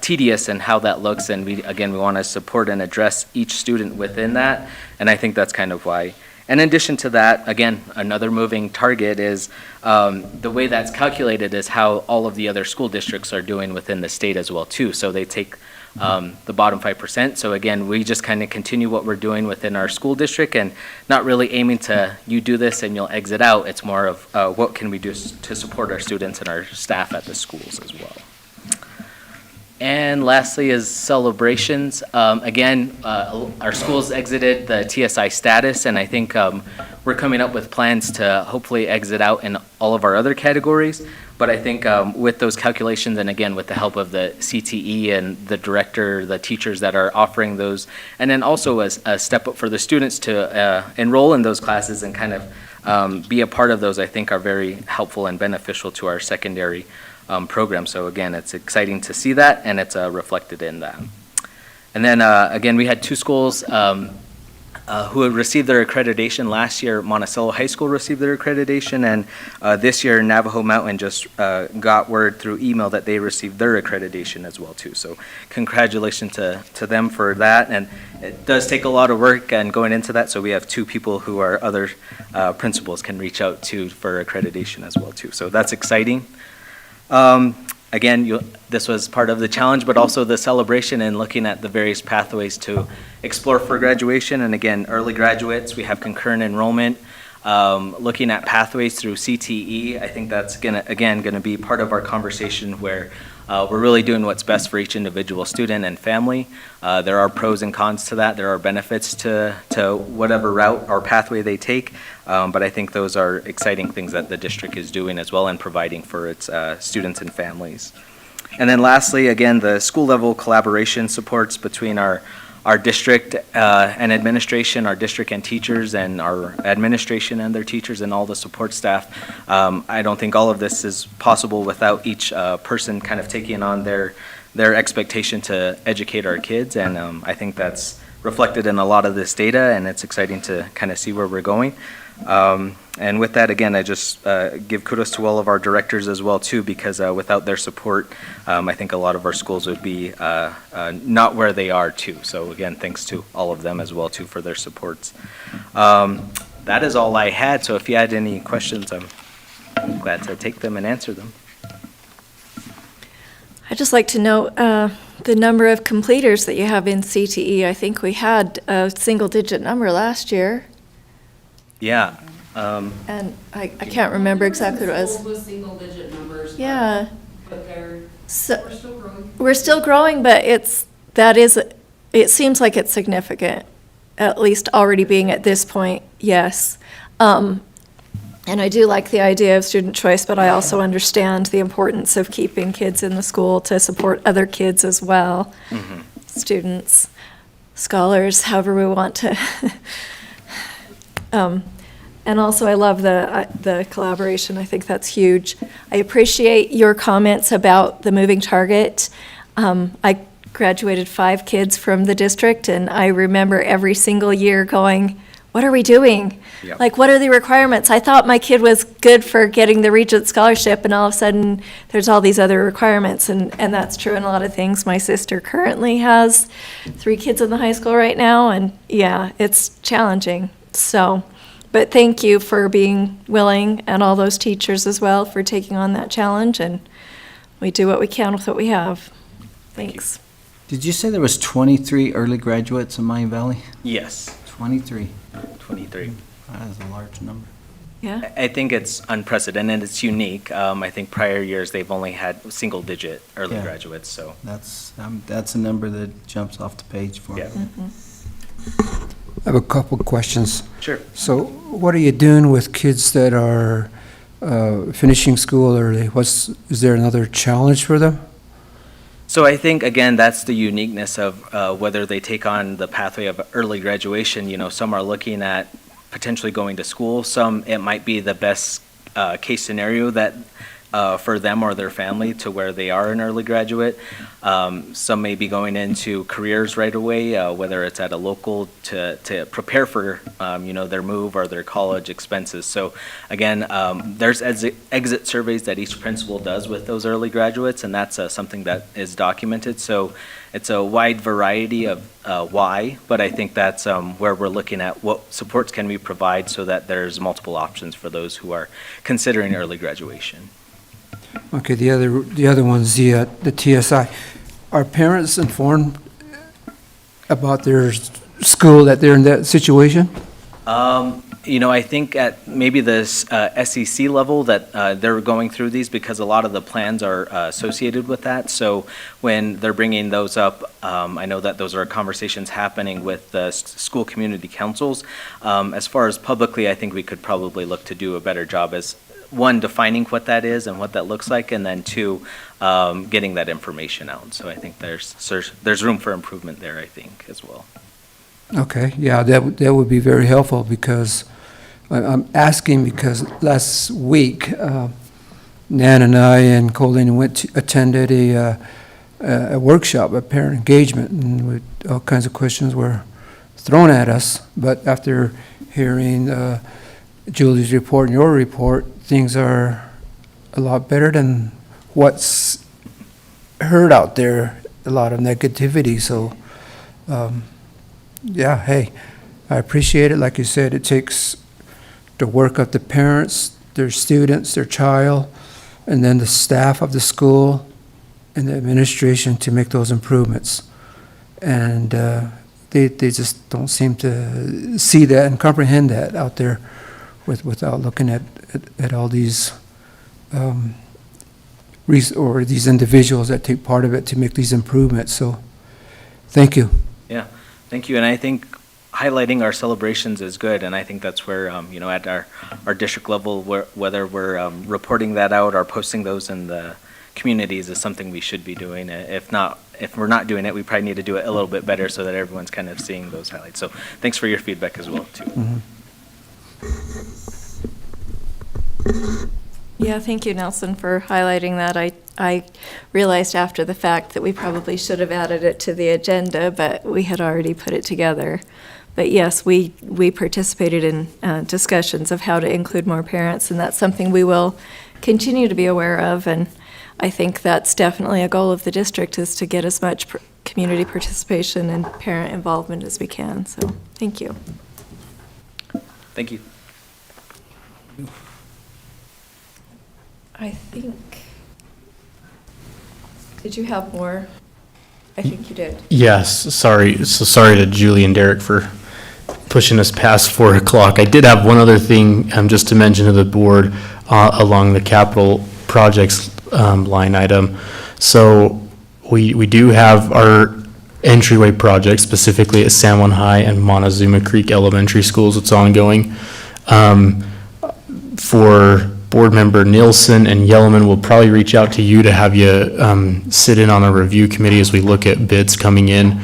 tedious in how that looks. And we want to support and address each student within that. And I think that's kind of why. And in addition to that, again, another moving target is the way that's calculated is how all of the other school districts are doing within the state as well too. So they take the bottom 5%. So again, we just kind of continue what we're doing within our school district and not really aiming to you do this and you'll exit out. It's more of what can we do to support our students and our staff at the schools as well. And lastly is celebrations. Again, our schools exited the TSI status, and I think we're coming up with plans to hopefully exit out in all of our other categories. But I think with those calculations, and again, with the help of the CTE and the director, the teachers that are offering those, and then also as a step up for the students to enroll in those classes and kind of be a part of those, I think are very helpful and beneficial to our secondary program. So again, it's exciting to see that, and it's reflected in that. And then again, we had two schools who had received their accreditation last year. Monticello High School received their accreditation, and this year Navajo Mountain just got word through email that they received their accreditation as well too. So congratulations to them for that. And it does take a lot of work and going into that, so we have two people who are other principals can reach out to for accreditation as well too. So that's exciting. Again, this was part of the challenge, but also the celebration and looking at the various pathways to explore for graduation. And again, early graduates, we have concurrent enrollment, looking at pathways through CTE. I think that's gonna be part of our conversation where we're really doing what's best for each individual student and family. There are pros and cons to that. There are benefits to whatever route or pathway they take. But I think those are exciting things that the district is doing as well and providing for its students and families. And then lastly, again, the school level collaboration supports between our district and administration, our district and teachers, and our administration and their teachers and all the support staff. I don't think all of this is possible without each person kind of taking on their expectation to educate our kids, and I think that's reflected in a lot of this data, and it's exciting to kind of see where we're going. And with that, again, I just give kudos to all of our directors as well too, because without their support, I think a lot of our schools would be not where they are too. So again, thanks to all of them as well too for their supports. That is all I had. So if you had any questions, I'm glad to take them and answer them. I'd just like to note the number of completers that you have in CTE. I think we had a single-digit number last year. Yeah. And I can't remember exactly what it was. With single-digit numbers. Yeah. But we're still growing. We're still growing, but it seems like it's significant, at least already being at this point, yes. And I do like the idea of student choice, but I also understand the importance of keeping kids in the school to support other kids as well. Mm-hmm. Students, scholars, however we want to. And also, I love the collaboration. I think that's huge. I appreciate your comments about the moving target. I graduated 5 kids from the district, and I remember every single year going, what are we doing? Yep. Like, what are the requirements? I thought my kid was good for getting the Regent Scholarship, and all of a sudden, there's all these other requirements, and that's true in a lot of things. My sister currently has 3 kids in the high school right now, and yeah, it's challenging. So, but thank you for being willing, and all those teachers as well for taking on that challenge, and we do what we can with what we have. Thanks. Did you say there was 23 early graduates in Miami Valley? Yes, 23. 23. That is a large number. Yeah, I think it's unprecedented, it's unique. I think prior years, they've only had single-digit early Yeah. graduates, so, That's a number that jumps off the page for me. yeah. I have a couple of questions. Sure. So what are you doing with kids that are finishing school early? Is there another challenge for them? So I think, again, that's the uniqueness of whether they take on the pathway of early graduation. You know, some are looking at potentially going to school. Some, it might be the best case scenario that for them or their family to where they are an early graduate. Some may be going into careers right away, whether it's at a local to prepare for, their move or their college expenses. So again, there's exit surveys that each principal does with those early graduates, and that's something that is documented. So it's a wide variety of why, but I think that's where we're looking at what supports can we provide so that there's multiple options for those who are considering early graduation. Okay, the other one's the TSI. Are parents informed about their school, that they're in that situation? I think at maybe this SEC level that they're going through these because a lot of the plans are associated with that. So when they're bringing those up, I know that those are conversations happening with the school community councils. As far as publicly, I think we could probably look to do a better job as, one, defining what that is and what that looks like, and then two, getting that information out. So I think there's room for improvement there, I think, as well. Okay, yeah, that would be very helpful because I'm asking because last week, Nan and I and Colleen attended a workshop, a parent engagement, and all kinds of questions were thrown at us. But after hearing Julie's report and your report, things are a lot better than what's heard out there, a lot of negativity. So, yeah, hey, I appreciate it. Like you said, it takes the work of the parents, their students, their child, and then the staff of the school and the administration to make those improvements. And they just don't seem to see that and comprehend that out there without looking at all these these individuals that take part of it to make these improvements. So, thank you. Yeah, thank you. And I think highlighting our celebrations is good, and I think that's where, at our district level, whether we're reporting that out or posting those in the communities is something we should be doing. If we're not doing it, we probably need to do it a little bit better so that everyone's kind of seeing those highlights. So thanks for your feedback as well, too. Mm-hmm. yeah, thank you, Nelson, for highlighting that. I realized after the fact that we probably should have added it to the agenda, but we had already put it together. But yes, we participated in discussions of how to include more parents, and that's something we will continue to be aware of. And I think that's definitely a goal of the district, is to get as much community participation and parent involvement as we can. So thank you. Thank you. I think, did you have more? I think you did. Yes, sorry. So sorry to Julie and Derek for pushing us past 4 o'clock. I did have one other thing just to mention to the board along the capital projects line item. So we do have our entryway project, specifically at San Juan High and Montezuma Creek Elementary Schools. It's ongoing. For board member Nielsen and Yellowman, we'll probably reach out to you to have you sit in on a review committee as we look at bids coming in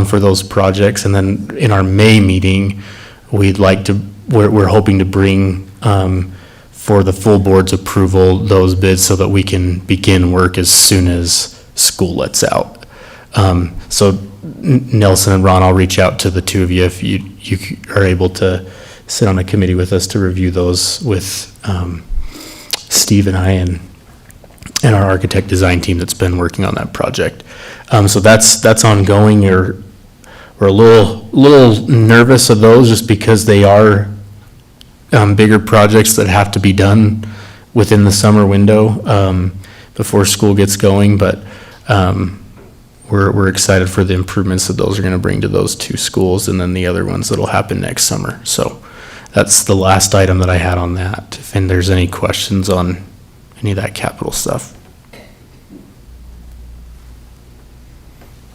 for those projects. And then in our May meeting, we're hoping to bring for the full board's approval those bids so that we can begin work as soon as school lets out. So Nelson and Ron, I'll reach out to the two of you if you are able to sit on a committee with us to review those with Steve and I and our architect design team that's been working on that project. So that's ongoing. We're a little nervous of those just because they are bigger projects that have to be done within the summer window before school gets going. But we're excited for the improvements that those are gonna bring to those two schools, and then the other ones that'll happen next summer. So that's the last item that I had on that. If there's any questions on any of that capital stuff.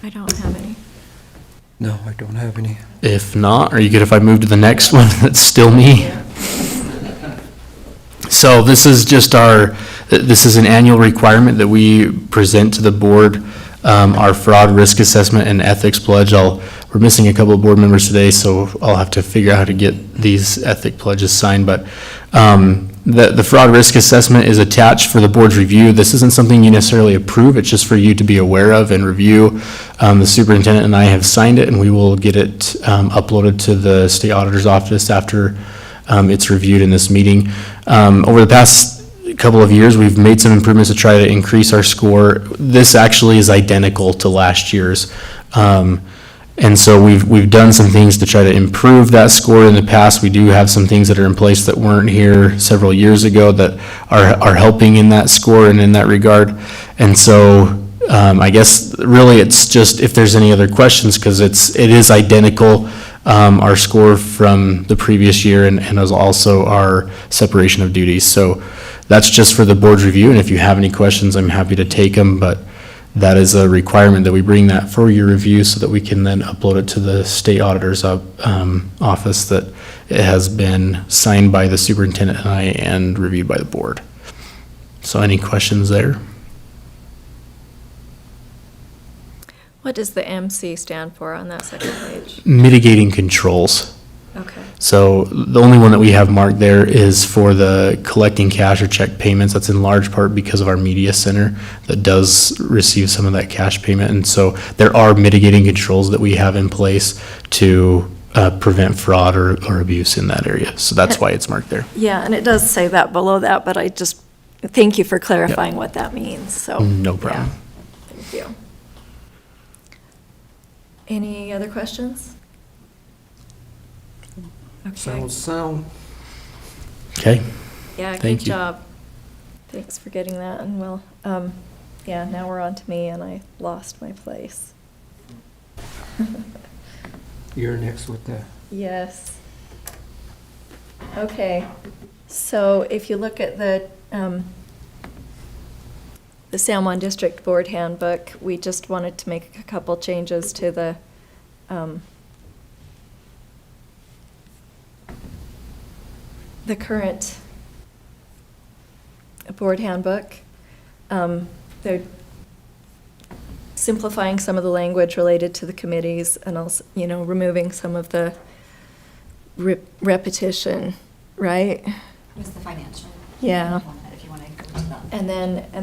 I don't have any. No, I don't have any. If not, are you good if I move to the next one? That's still me. So this is just this is an annual requirement that we present to the board, our fraud risk assessment and ethics pledge. We're missing a couple of board members today, so I'll have to figure out how to get these ethic pledges signed, but the fraud risk assessment is attached for the board's review. This isn't something you necessarily approve, it's just for you to be aware of and review. The superintendent and I have signed it, and we will get it uploaded to the state auditor's office after it's reviewed in this meeting. Over the past couple of years, we've made some improvements to try to increase our score. This actually is identical to last year's. And so we've done some things to try to improve that score in the past. We do have some things that are in place that weren't here several years ago that are helping in that score and in that regard. And so I guess really it's just if there's any other questions, because it is identical, our score from the previous year and as also our separation of duties. So that's just for the board's review, and if you have any questions, I'm happy to take them, but that is a requirement that we bring that for your review so that we can then upload it to the state auditor's office, that it has been signed by the superintendent and I and reviewed by the board. So any questions there? What does the MC stand for on that second page? Mitigating controls. Okay. So the only one that we have marked there is for the collecting cash or check payments. That's in large part because of our media center that does receive some of that cash payment. And so there are mitigating controls that we have in place to prevent fraud or abuse in that area. So that's why it's marked there. Yeah, and it does say that below that, but I just, thank you for clarifying what that means, so. No problem. yeah, Thank you. Any other questions? Okay. Sound. Okay. Yeah, Thank good you. job. Thanks for getting that, and well, yeah, now we're on to me, and I lost my place. You're next with the. Yes. Okay, so if you look at the San Juan District Board Handbook, we just wanted to make a couple changes to the current board handbook. They're simplifying some of the language related to the committees and also, removing some of the repetition, right? What's the financial? Yeah. If you want to go to that. And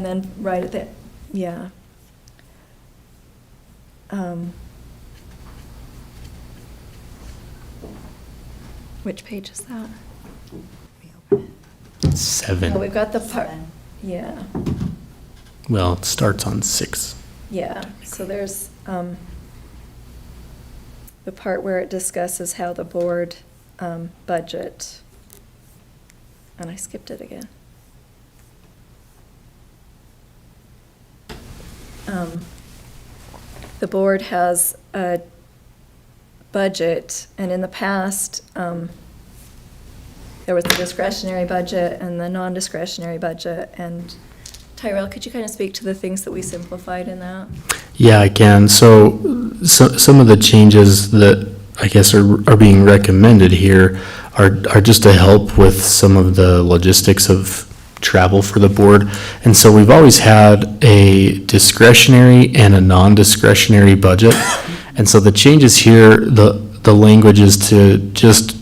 then right at the, yeah. Which page is that? We open it. 7. Oh, we've got the part, 7. yeah, Well, it starts on 6. yeah. So there's the part where it discusses how the board budget, and I skipped it again. The board has a budget, and in the past, there was the discretionary budget and the non-discretionary budget. And Tyrell, could you kind of speak to the things that we simplified in that? Yeah, I can. So some of the changes that I guess are being recommended here are just to help with some of the logistics of travel for the board. And so we've always had a discretionary and a non-discretionary budget. And so the changes here, the language is to just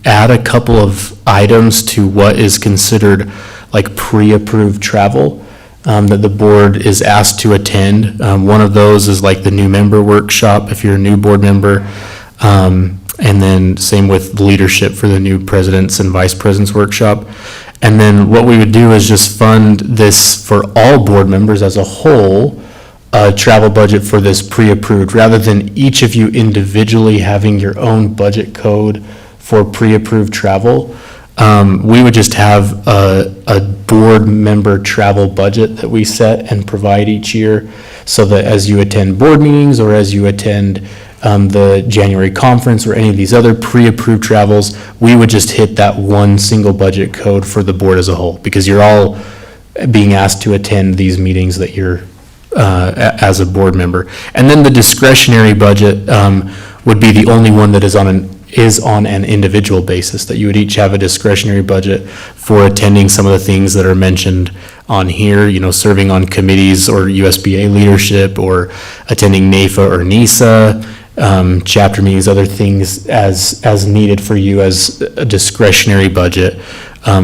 add a couple of items to what is considered like pre-approved travel that the board is asked to attend. One of those is like the new member workshop if you're a new board member. And then same with leadership for the new presidents and vice presidents workshop. And then what we would do is just fund this for all board members as a whole, travel budget for this pre-approved, rather than each of you individually having your own budget code for pre-approved travel. We would just have a board member travel budget that we set and provide each year, so that as you attend board meetings or as you attend the January conference or any of these other pre-approved travels, we would just hit that one single budget code for the board as a whole, because you're all being asked to attend these meetings that you're, as a board member. And then the discretionary budget would be the only one that is on an individual basis, that you would each have a discretionary budget for attending some of the things that are mentioned on here, serving on committees or USBA leadership, or attending NAFA or NISA, chapter meetings, other things as needed for you as a discretionary budget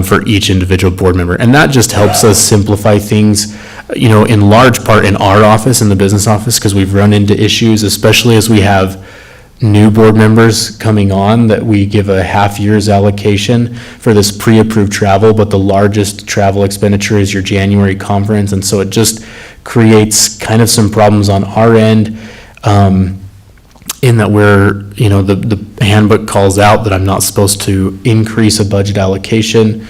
for each individual board member. And that just helps us simplify things, in large part in our office, in the business office, because we've run into issues, especially as we have new board members coming on, that we give a half year's allocation for this pre-approved travel, but the largest travel expenditure is your January conference. And so it just creates kind of some problems on our end, in that the handbook calls out that I'm not supposed to increase a budget allocation,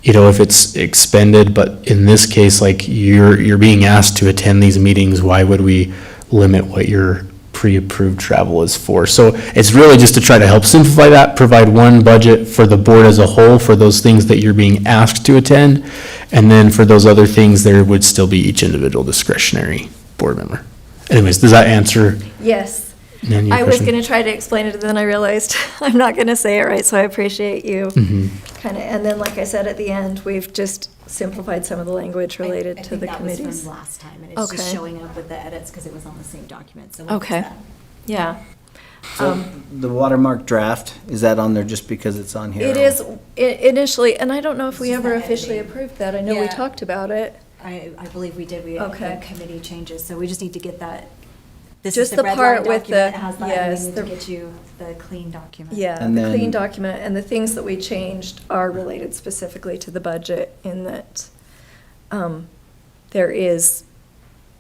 if it's expended. But in this case, like, you're being asked to attend these meetings, why would we limit what your pre-approved travel is for? So it's really just to try to help simplify that, provide one budget for the board as a whole for those things that you're being asked to attend, and then for those other things, there would still be each individual discretionary board member. Anyways, does that answer? Yes. Any I was question? going to try to explain it, and then I realized I'm not going to say it right, so I appreciate you kind of, and then, like I said at the end, we've just simplified some of the language related to the committees. I think that was from last time, and it's just Okay. showing up with the edits because it was on the same document, so. we'll fix Okay. that. Yeah. So the watermark draft, is that on there just because it's on here? It is initially, and I don't know if we It's ever just that officially editing. approved that. I know we Yeah. talked about it. I believe we did, we had Okay. the committee changes, so we just need to get that. This Just is the red part line with document, the- it has that, yes, and we the- need to get you the clean document. Yeah, And the clean then- document, and the things that we changed are related specifically to the budget, in that there is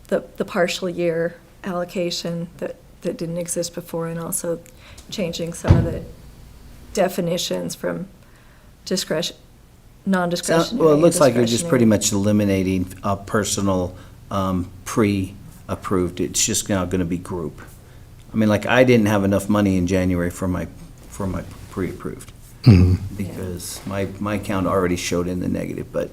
the partial year allocation that didn't exist before, and also changing some of the definitions from non-discretionary. Well, it and looks like you're just pretty discretionary. much eliminating personal pre-approved. It's just now going to be group. I mean, like, I didn't have enough money in January for my pre-approved, because my account already showed in the negative, but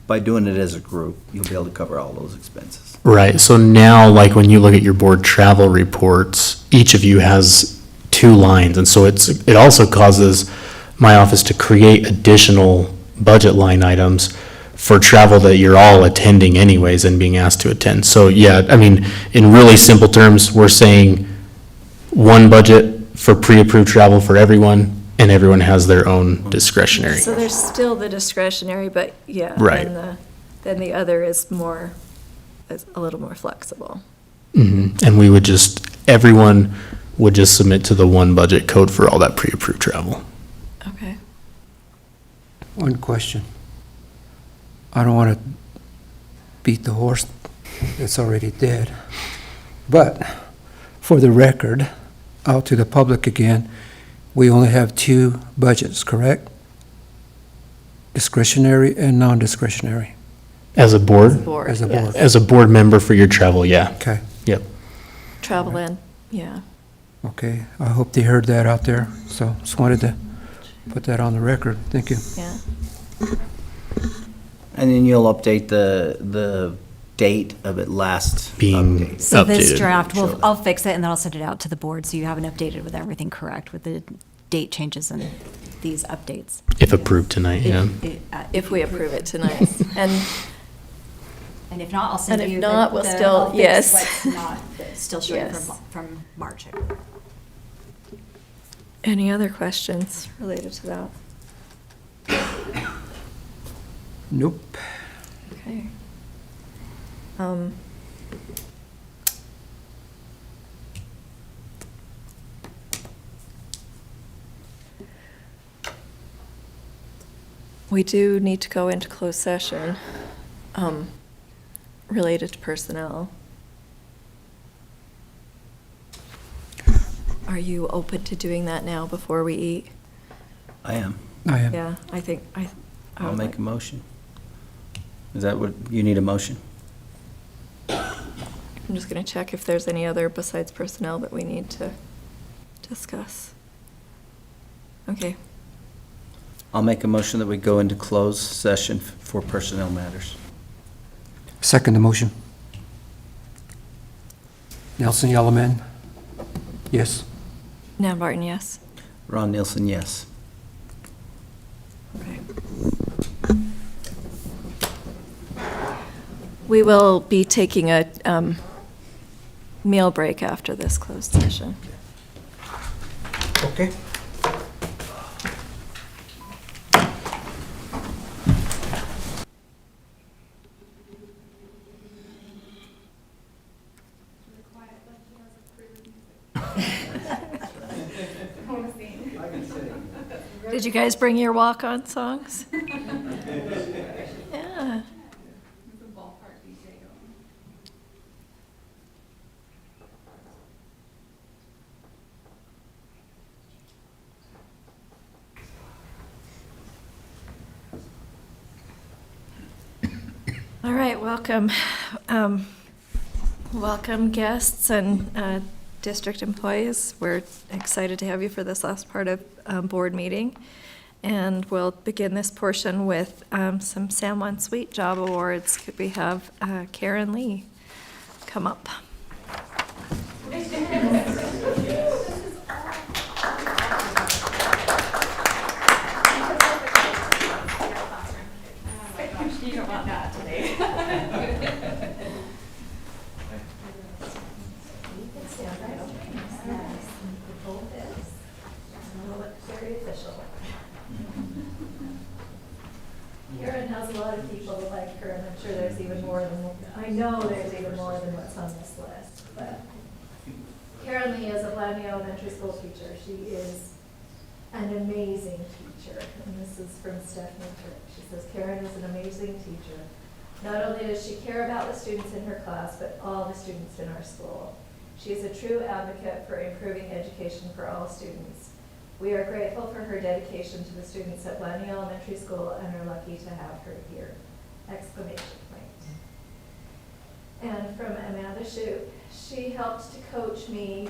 by doing it as a group, you'll be able to cover all those expenses. Right, so now, like, when you look at your board travel reports, each of you has 2 lines, and so it also causes my office to create additional budget line items for travel that you're all attending anyways and being asked to attend. So, yeah, I mean, in really simple terms, we're saying one budget for pre-approved travel for everyone, and everyone has their own discretionary. So there's still the discretionary, but yeah. Right. Then the other is a little more flexible. And we would everyone would just submit to the one budget code for all that pre-approved travel. Okay. One question. I don't want to beat the horse that's already dead, but for the record, out to the public again, we only have 2 budgets, correct? Discretionary and non-discretionary, As a board? Board, as a yes. board. As a board member for your travel, yeah. Okay, Yep. Travel in, yeah. okay. I hope they heard that out there, so just wanted to put that on the record. Thank you. Yeah. And then you'll update the date of it last Being update. So this updated. draft, Show that. I'll fix it and then I'll send it out to the board, so you have it updated with everything correct, with the date changes and these updates. If approved tonight, yeah. If we approve it tonight. And And if not, I'll send And if you. not, we'll still- I'll fix yes. what's not, that's still showing Yes. from March. any other questions related to that? Nope. Okay. We do need to go into closed session, related to personnel. Are you open to doing that now before we eat? I am. I am. Yeah, I think, I I'll would make like- a motion. Is that what, you need a motion? I'm just going to check if there's any other besides personnel that we need to discuss. Okay. I'll make a motion that we go into closed session for personnel matters. Second the motion. Nelson Yellowman? Yes. Nan Barton, yes. Ron Nielsen, yes. Okay. We will be taking a meal break after this closed session. Okay. Did you guys bring your walk-on songs? Yeah. All right, welcome. Welcome guests and district employees. We're excited to have you for this last part of board meeting. And we'll begin this portion with some San Juan Suite Job Awards. Could we have Karen Lee come up? Karen has a lot of people that like her, and I'm sure there's even more than, I know there's even more than what's on this list, but Karen Lee is a Blanding Elementary School teacher. She is an amazing teacher, and this is from Stephanie Trick. She says, Karen is an amazing teacher. Not only does she care about the students in her class, but all the students in our school. She is a true advocate for improving education for all students. We are grateful for her dedication to the students at Blanding Elementary School and are lucky to have her here! Exclamation point. And from Amanda Shoup, she helped to coach me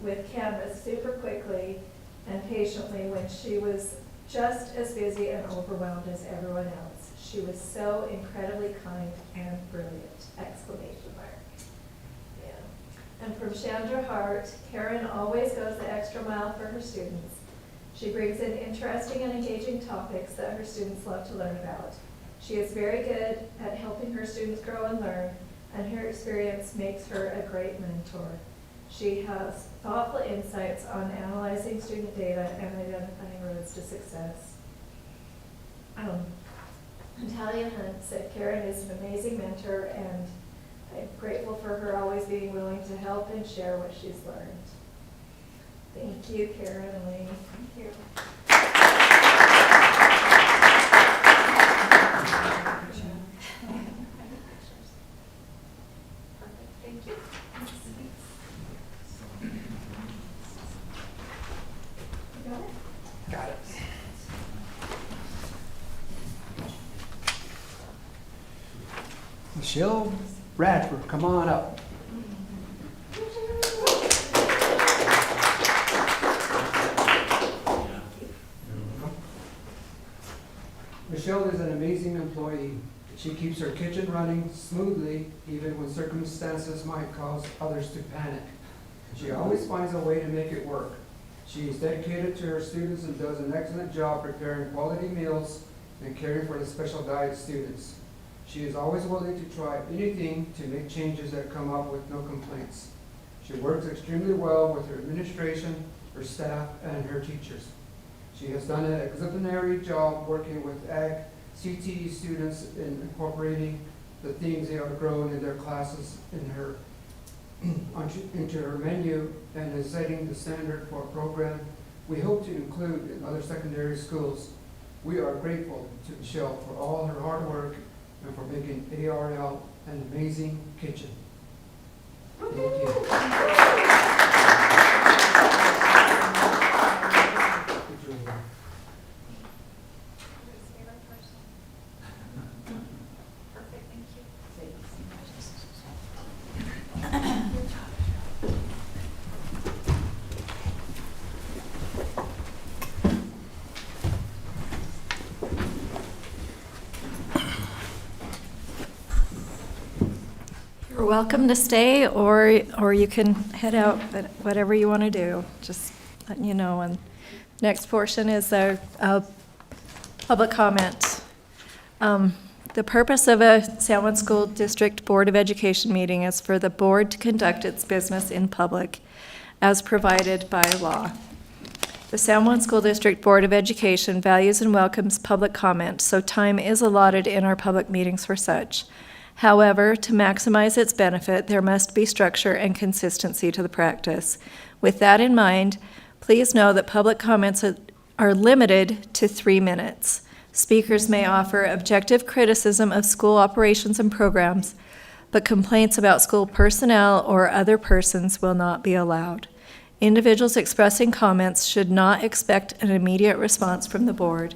with Canvas super quickly and patiently when she was just as busy and overwhelmed as everyone else. She was so incredibly kind and brilliant! Exclamation mark. And from Chandra Hart, Karen always goes the extra mile for her students. She brings in interesting and engaging topics that her students love to learn about. She is very good at helping her students grow and learn, and her experience makes her a great mentor. She has thoughtful insights on analyzing student data and identifying roads to success. Natalia Hunt said Karen is an amazing mentor, and I'm grateful for her always being willing to help and share what she's learned. Thank you, Karen Lee. Thank you. Thank you. Got it? Got it. Michelle Bradford, come on up. Michelle is an amazing employee. She keeps her kitchen running smoothly, even when circumstances might cause others to panic. She always finds a way to make it work. She is dedicated to her students and does an excellent job preparing quality meals and caring for the special diet students. She is always willing to try anything to make changes that come up with no complaints. She works extremely well with her administration, her staff, and her teachers. She has done an exemplary job working with Ag CTE students in incorporating the things they are growing in their classes into her menu and is setting the standard for a program we hope to include in other secondary schools. We are grateful to Michelle for all her hard work and for making ARL an amazing kitchen. Thank you. You're welcome to stay, or you can head out, but whatever you want to do, just letting you know. And next portion is our public comment. The purpose of a San Juan School District Board of Education meeting is for the board to conduct its business in public as provided by law. The San Juan School District Board of Education values and welcomes public comment, so time is allotted in our public meetings for such. However, to maximize its benefit, there must be structure and consistency to the practice. With that in mind, please know that public comments are limited to 3 minutes. Speakers may offer objective criticism of school operations and programs, but complaints about school personnel or other persons will not be allowed. Individuals expressing comments should not expect an immediate response from the board.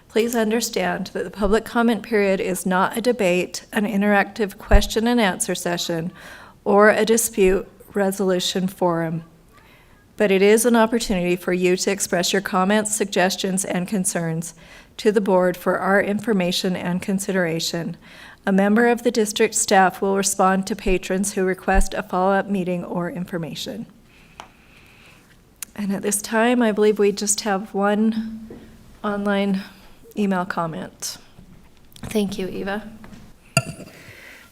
Please understand that the public comment period is not a debate, an interactive question and answer session, or a dispute resolution forum. But it is an opportunity for you to express your comments, suggestions, and concerns to the board for our information and consideration. A member of the district staff will respond to patrons who request a follow-up meeting or information. And at this time, I believe we just have one online email comment. Thank you, Eva.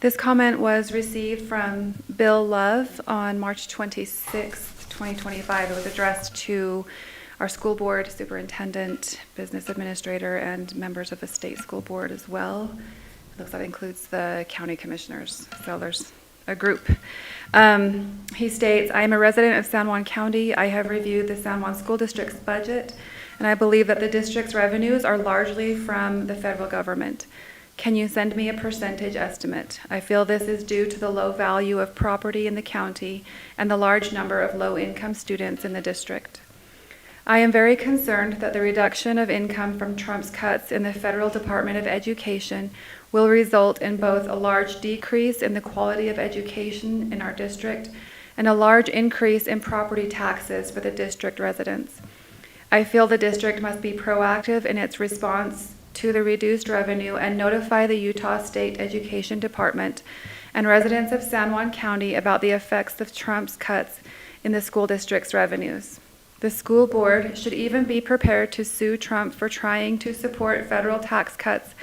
This comment was received from Bill Love on March 26th, 2025. It was addressed to our school board, superintendent, business administrator, and members of the state school board as well. It looks like it includes the county commissioners, so there's a group. He states, I am a resident of San Juan County. I have reviewed the San Juan School District's budget, and I believe that the district's revenues are largely from the federal government. Can you send me a percentage estimate? I feel this is due to the low value of property in the county and the large number of low-income students in the district. I am very concerned that the reduction of income from Trump's cuts in the Federal Department of Education will result in both a large decrease in the quality of education in our district and a large increase in property taxes for the district residents. I feel the district must be proactive in its response to the reduced revenue and notify the Utah State Education Department and residents of San Juan County about the effects of Trump's cuts in the school district's revenues. The school board should even be prepared to sue Trump for trying to support federal tax cuts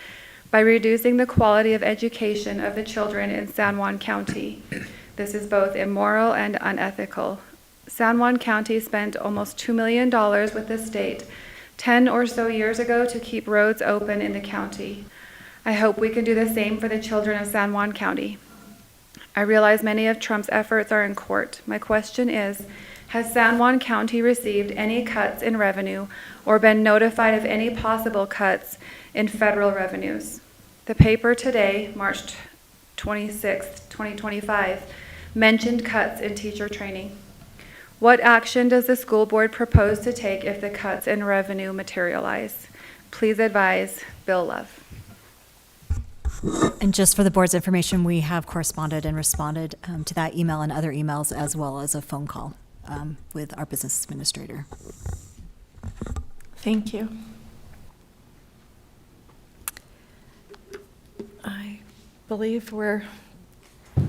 by reducing the quality of education of the children in San Juan County. This is both immoral and unethical. San Juan County spent almost $2 million with the state 10 or so years ago to keep roads open in the county. I hope we can do the same for the children of San Juan County. I realize many of Trump's efforts are in court. My question is, has San Juan County received any cuts in revenue or been notified of any possible cuts in federal revenues? The paper today, March 26, 2025, mentioned cuts in teacher training. What action does the school board propose to take if the cuts in revenue materialize? Please advise, Bill Love. And just for the board's information, we have corresponded and responded to that email and other emails, as well as a phone call with our business administrator. Thank you. I believe we're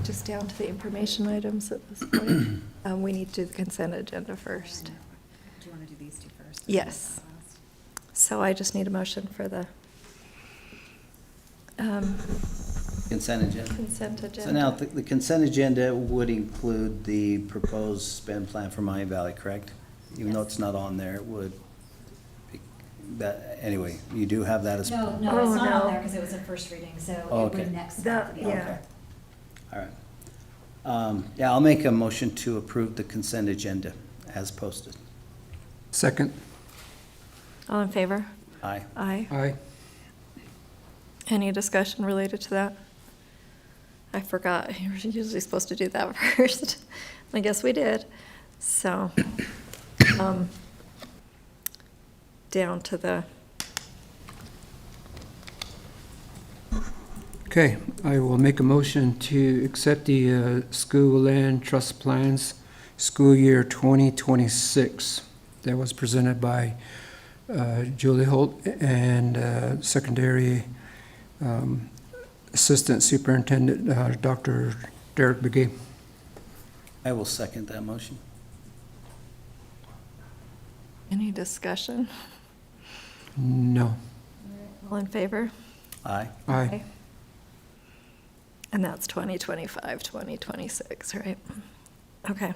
just down to the information items at this point. We need to do the consent agenda first. Do you want to do these two first? Yes. So I just need a motion for the Consent agenda. consent agenda. So now, the consent agenda would include the proposed spend plan for Miami Valley, correct? Even though it's not on there, it would. That, anyway, you do have that as. No, Oh, it's not on no. there because it was a first reading, so Oh, it okay. would next. That- have to be yeah. on there. All right. Yeah, I'll make a motion to approve the consent agenda as posted. Second. All in favor? Aye. Aye. Aye. Any discussion related to that? I forgot. You're usually supposed to do that first. I guess we did. So, down to the, Okay, I will make a motion to accept the school land trust plans school year 2026 that was presented by Julie Holt and secondary Assistant Superintendent Dr. Derek Begay. I will second that motion. Any discussion? No. All in favor? Aye. Aye. And that's 2025, 2026, right? Okay.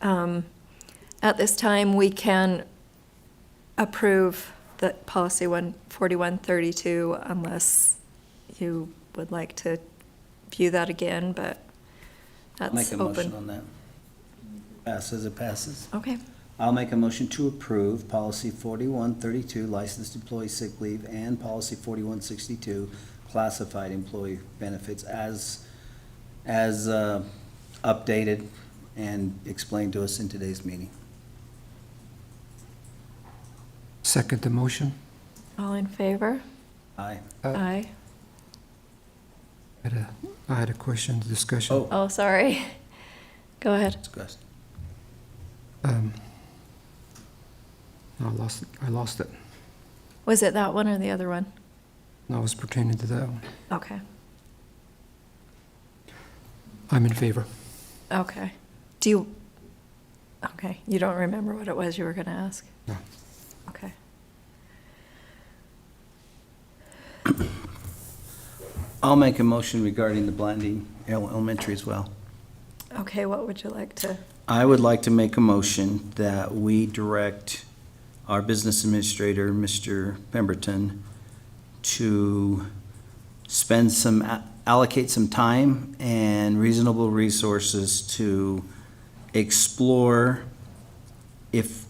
At this time, we can approve the policy 4132 unless you would like to view that again, but I'll that's make a motion open. on that. Passes, it passes. Okay, I'll make a motion to approve policy 4132, licensed employee sick leave, and policy 4162, classified employee benefits as updated and explained to us in today's meeting. Second the motion. all in favor? Aye. Aye. I had a question, discussion. Oh, Oh, sorry. Go ahead. discussed. I lost it. Was it that one or the other one? I was pertaining to that one. Okay, I'm in favor. okay. Do you, okay, you don't remember what it was you were going to ask? No. Okay. I'll make a motion regarding the Blanding Elementary as well. Okay, what would you like to? I would like to make a motion that we direct our business administrator, Mr. Pemberton, to allocate some time and reasonable resources to explore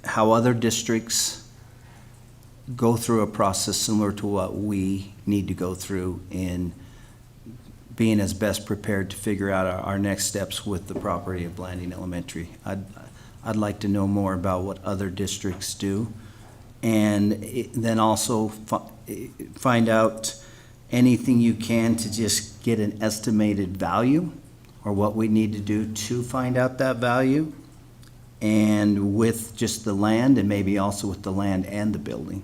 how other districts go through a process similar to what we need to go through in being as best prepared to figure out our next steps with the property of Blanding Elementary. I'd like to know more about what other districts do, and then also find out anything you can to just get an estimated value or what we need to do to find out that value, and with just the land and maybe also with the land and the building.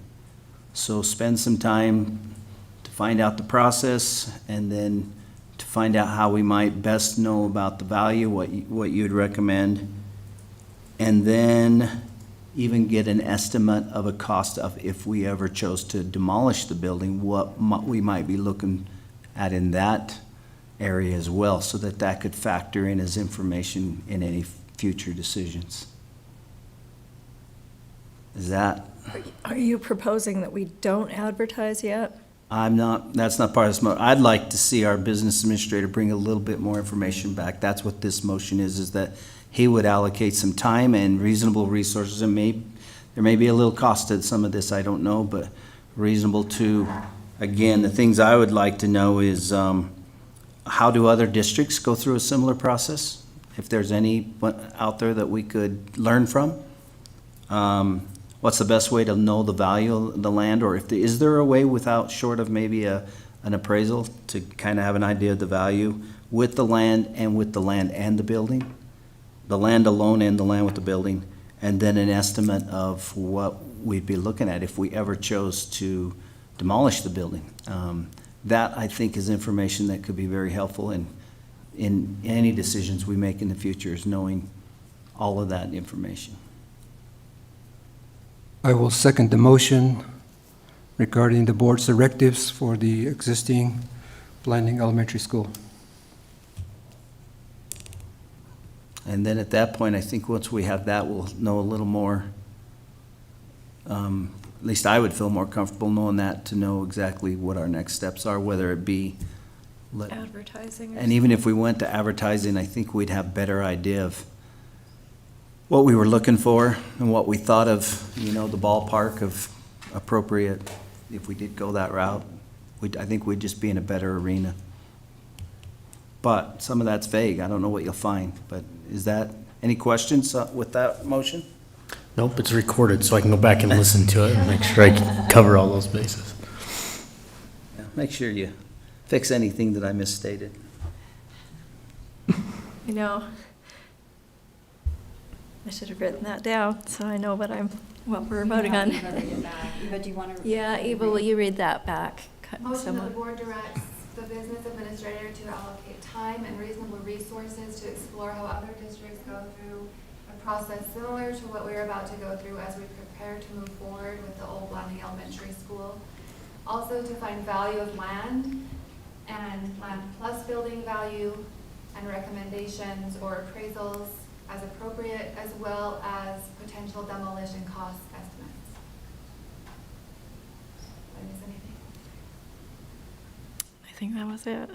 So spend some time to find out the process and then to find out how we might best know about the value, what you'd recommend, and then even get an estimate of a cost of if we ever chose to demolish the building, what we might be looking at in that area as well, so that could factor in as information in any future decisions. Is that? Are you proposing that we don't advertise yet? That's not part of this I'd like to see our business administrator bring a little bit more information back. That's what this motion is that he would allocate some time and reasonable resources, and there may be a little cost to some of this, I don't know, but reasonable to, again, the things I would like to know is, how do other districts go through a similar process? If there's any out there that we could learn from? What's the best way to know the value of the land, or is there a way without, short of maybe an appraisal, to kind of have an idea of the value with the land and the building? The land alone and the land with the building, and then an estimate of what we'd be looking at if we ever chose to demolish the building. That, I think, is information that could be very helpful in any decisions we make in the future, is knowing all of that information. I will second the motion regarding the board's directives for the existing Blanding Elementary School. And then at that point, I think once we have that, we'll know a little more. At least I would feel more comfortable knowing that, to know exactly what our next steps are, whether it be. Advertising? And even if we went to advertising, I think we'd have better idea of what we were looking for and what we thought of, the ballpark of appropriate, if we did go that route. I think we'd just be in a better arena. But some of that's vague. I don't know what you'll find. But is that, any questions with that motion? Nope, it's recorded, so I can go back and listen to it and make sure I can cover all those bases. Yeah, make sure you fix anything that I misstated. I should have written that down, so I know what we're voting on. Eva, do you want to? Yeah, Eva, will you read that back? Motion that Someone? the board directs the business administrator to allocate time and reasonable resources to explore how other districts go through a process similar to what we're about to go through as we prepare to move forward with the old Blanding Elementary School. Also to find value of land and land plus building value and recommendations or appraisals as appropriate, as well as potential demolition cost estimates. Did I miss anything? I think that was it.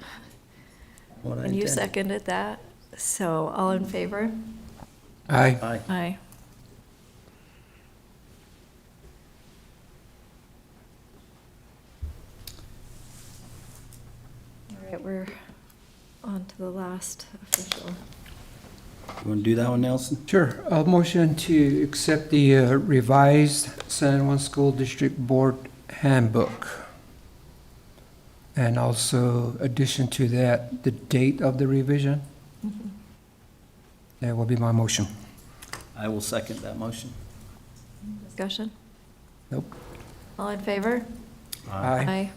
What I And you intended. seconded that, so all in favor? Aye. Aye. Aye. All right, we're on to the last official. You want to do that one, Nelson? Sure. I'll motion to accept the revised San Juan School District Board Handbook. And also, addition to that, the date of the revision. That will be my motion. I will second that motion. Discussion? Nope. All in favor? Aye.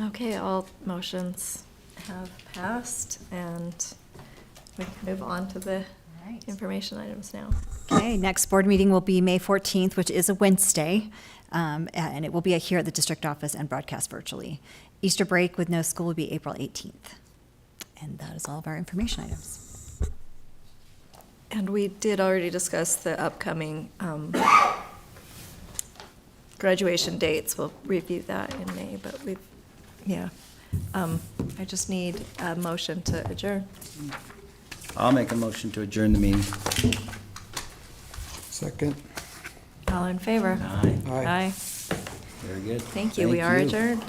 Okay, all motions have passed, and we can move on to the Right. information items now. Okay, next board meeting will be May 14th, which is a Wednesday, and it will be here at the district office and broadcast virtually. Easter break with no school will be April 18th. And that is all of our information items. And we did already discuss the upcoming graduation dates. We'll review that in May, but we've, yeah. I just need a motion to adjourn. I'll make a motion to adjourn the meeting. Second. All in favor? Aye. Aye. Aye. Very good. Thank you. We are adjourned.